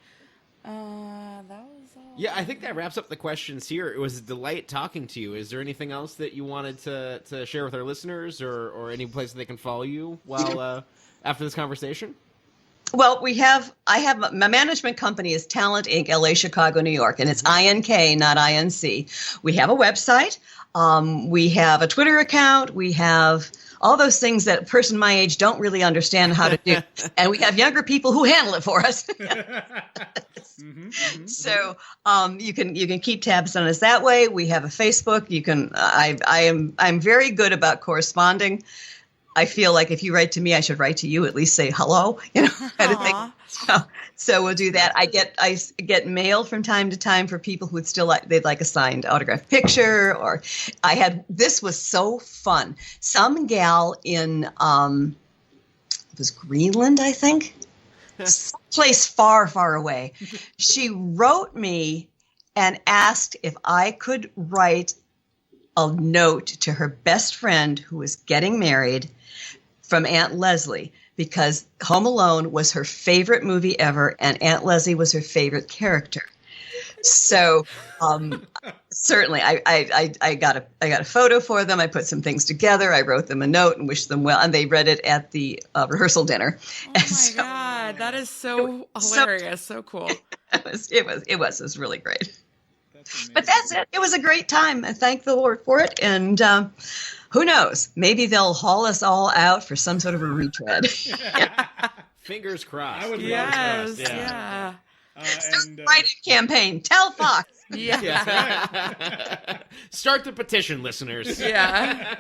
Speaker 2: That was all.
Speaker 3: Yeah, I think that wraps up the questions here. It was a delight talking to you. Is there anything else that you wanted to share with our listeners, or any place that they can follow you while after this conversation?
Speaker 7: Well, I have my management company is Talent Inc., LA, Chicago, New York, and it's INK, not INC. We have a website. We have a Twitter account. We have all those things that a person my age don't really understand how to do. And we have younger people who handle it for us. So you can keep tabs on us that way. We have a Facebook. You can. I'm very good about corresponding. I feel like if you write to me, I should write to you, at least say hello, kind of thing. So we'll do that. I get mail from time to time for people who would they'd like a signed autographed picture, or this was so fun. Some gal in, it was Greenland, I think, someplace far, far away. She wrote me and asked if I could write a note to her best friend who was getting married from Aunt Leslie, because Home Alone was her favorite movie ever, and Aunt Leslie was her favorite character. So certainly, I got a photo for them. I put some things together. I wrote them a note and wished them well, and they read it at the rehearsal dinner.
Speaker 2: Oh my God, that is so hilarious! So cool.
Speaker 7: It was really great. But that's it. It was a great time. I thank the Lord for it. And who knows? Maybe they'll haul us all out for some sort of a retread.
Speaker 3: Fingers crossed.
Speaker 1: I would love
Speaker 2: Yes,
Speaker 1: trust.
Speaker 2: yeah.
Speaker 1: And
Speaker 7: Write-in campaign. Tell Fox.
Speaker 2: Yeah.
Speaker 3: Yeah. Start the petition, listeners.
Speaker 2: Yeah.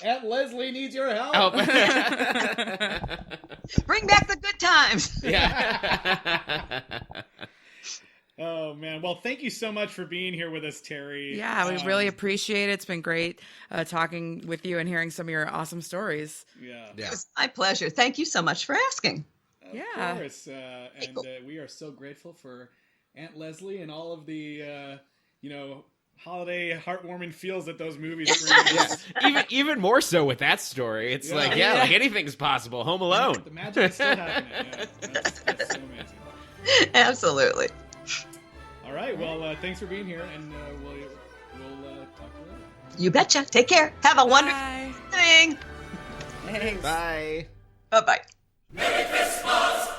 Speaker 1: Aunt Leslie needs your help.
Speaker 3: Oh.
Speaker 7: Bring back the good times.
Speaker 3: Yeah.
Speaker 1: Oh man! Well, thank you so much for being here with us, Terrie.
Speaker 2: Yeah, we really appreciate it. It's been great talking with you and hearing some of your awesome stories.
Speaker 1: Yeah.
Speaker 3: Yeah.
Speaker 7: It was my pleasure. Thank you so much for asking.
Speaker 2: Yeah.
Speaker 1: Of course. And we are so grateful for Aunt Leslie and all of the holiday heartwarming feels that those movies bring.
Speaker 3: Even more so with that story. It's like anything's possible. Home Alone.
Speaker 1: The magic is still happening. Yeah, that's so amazing.
Speaker 7: Absolutely.
Speaker 1: All right. Well, thanks for being here, and we'll talk to you later.
Speaker 7: You betcha. Take care. Have a wonderful
Speaker 2: Bye.
Speaker 7: evening.
Speaker 2: Thanks.
Speaker 3: Bye.
Speaker 7: Bye-bye.
Speaker 5: Merry Christmas!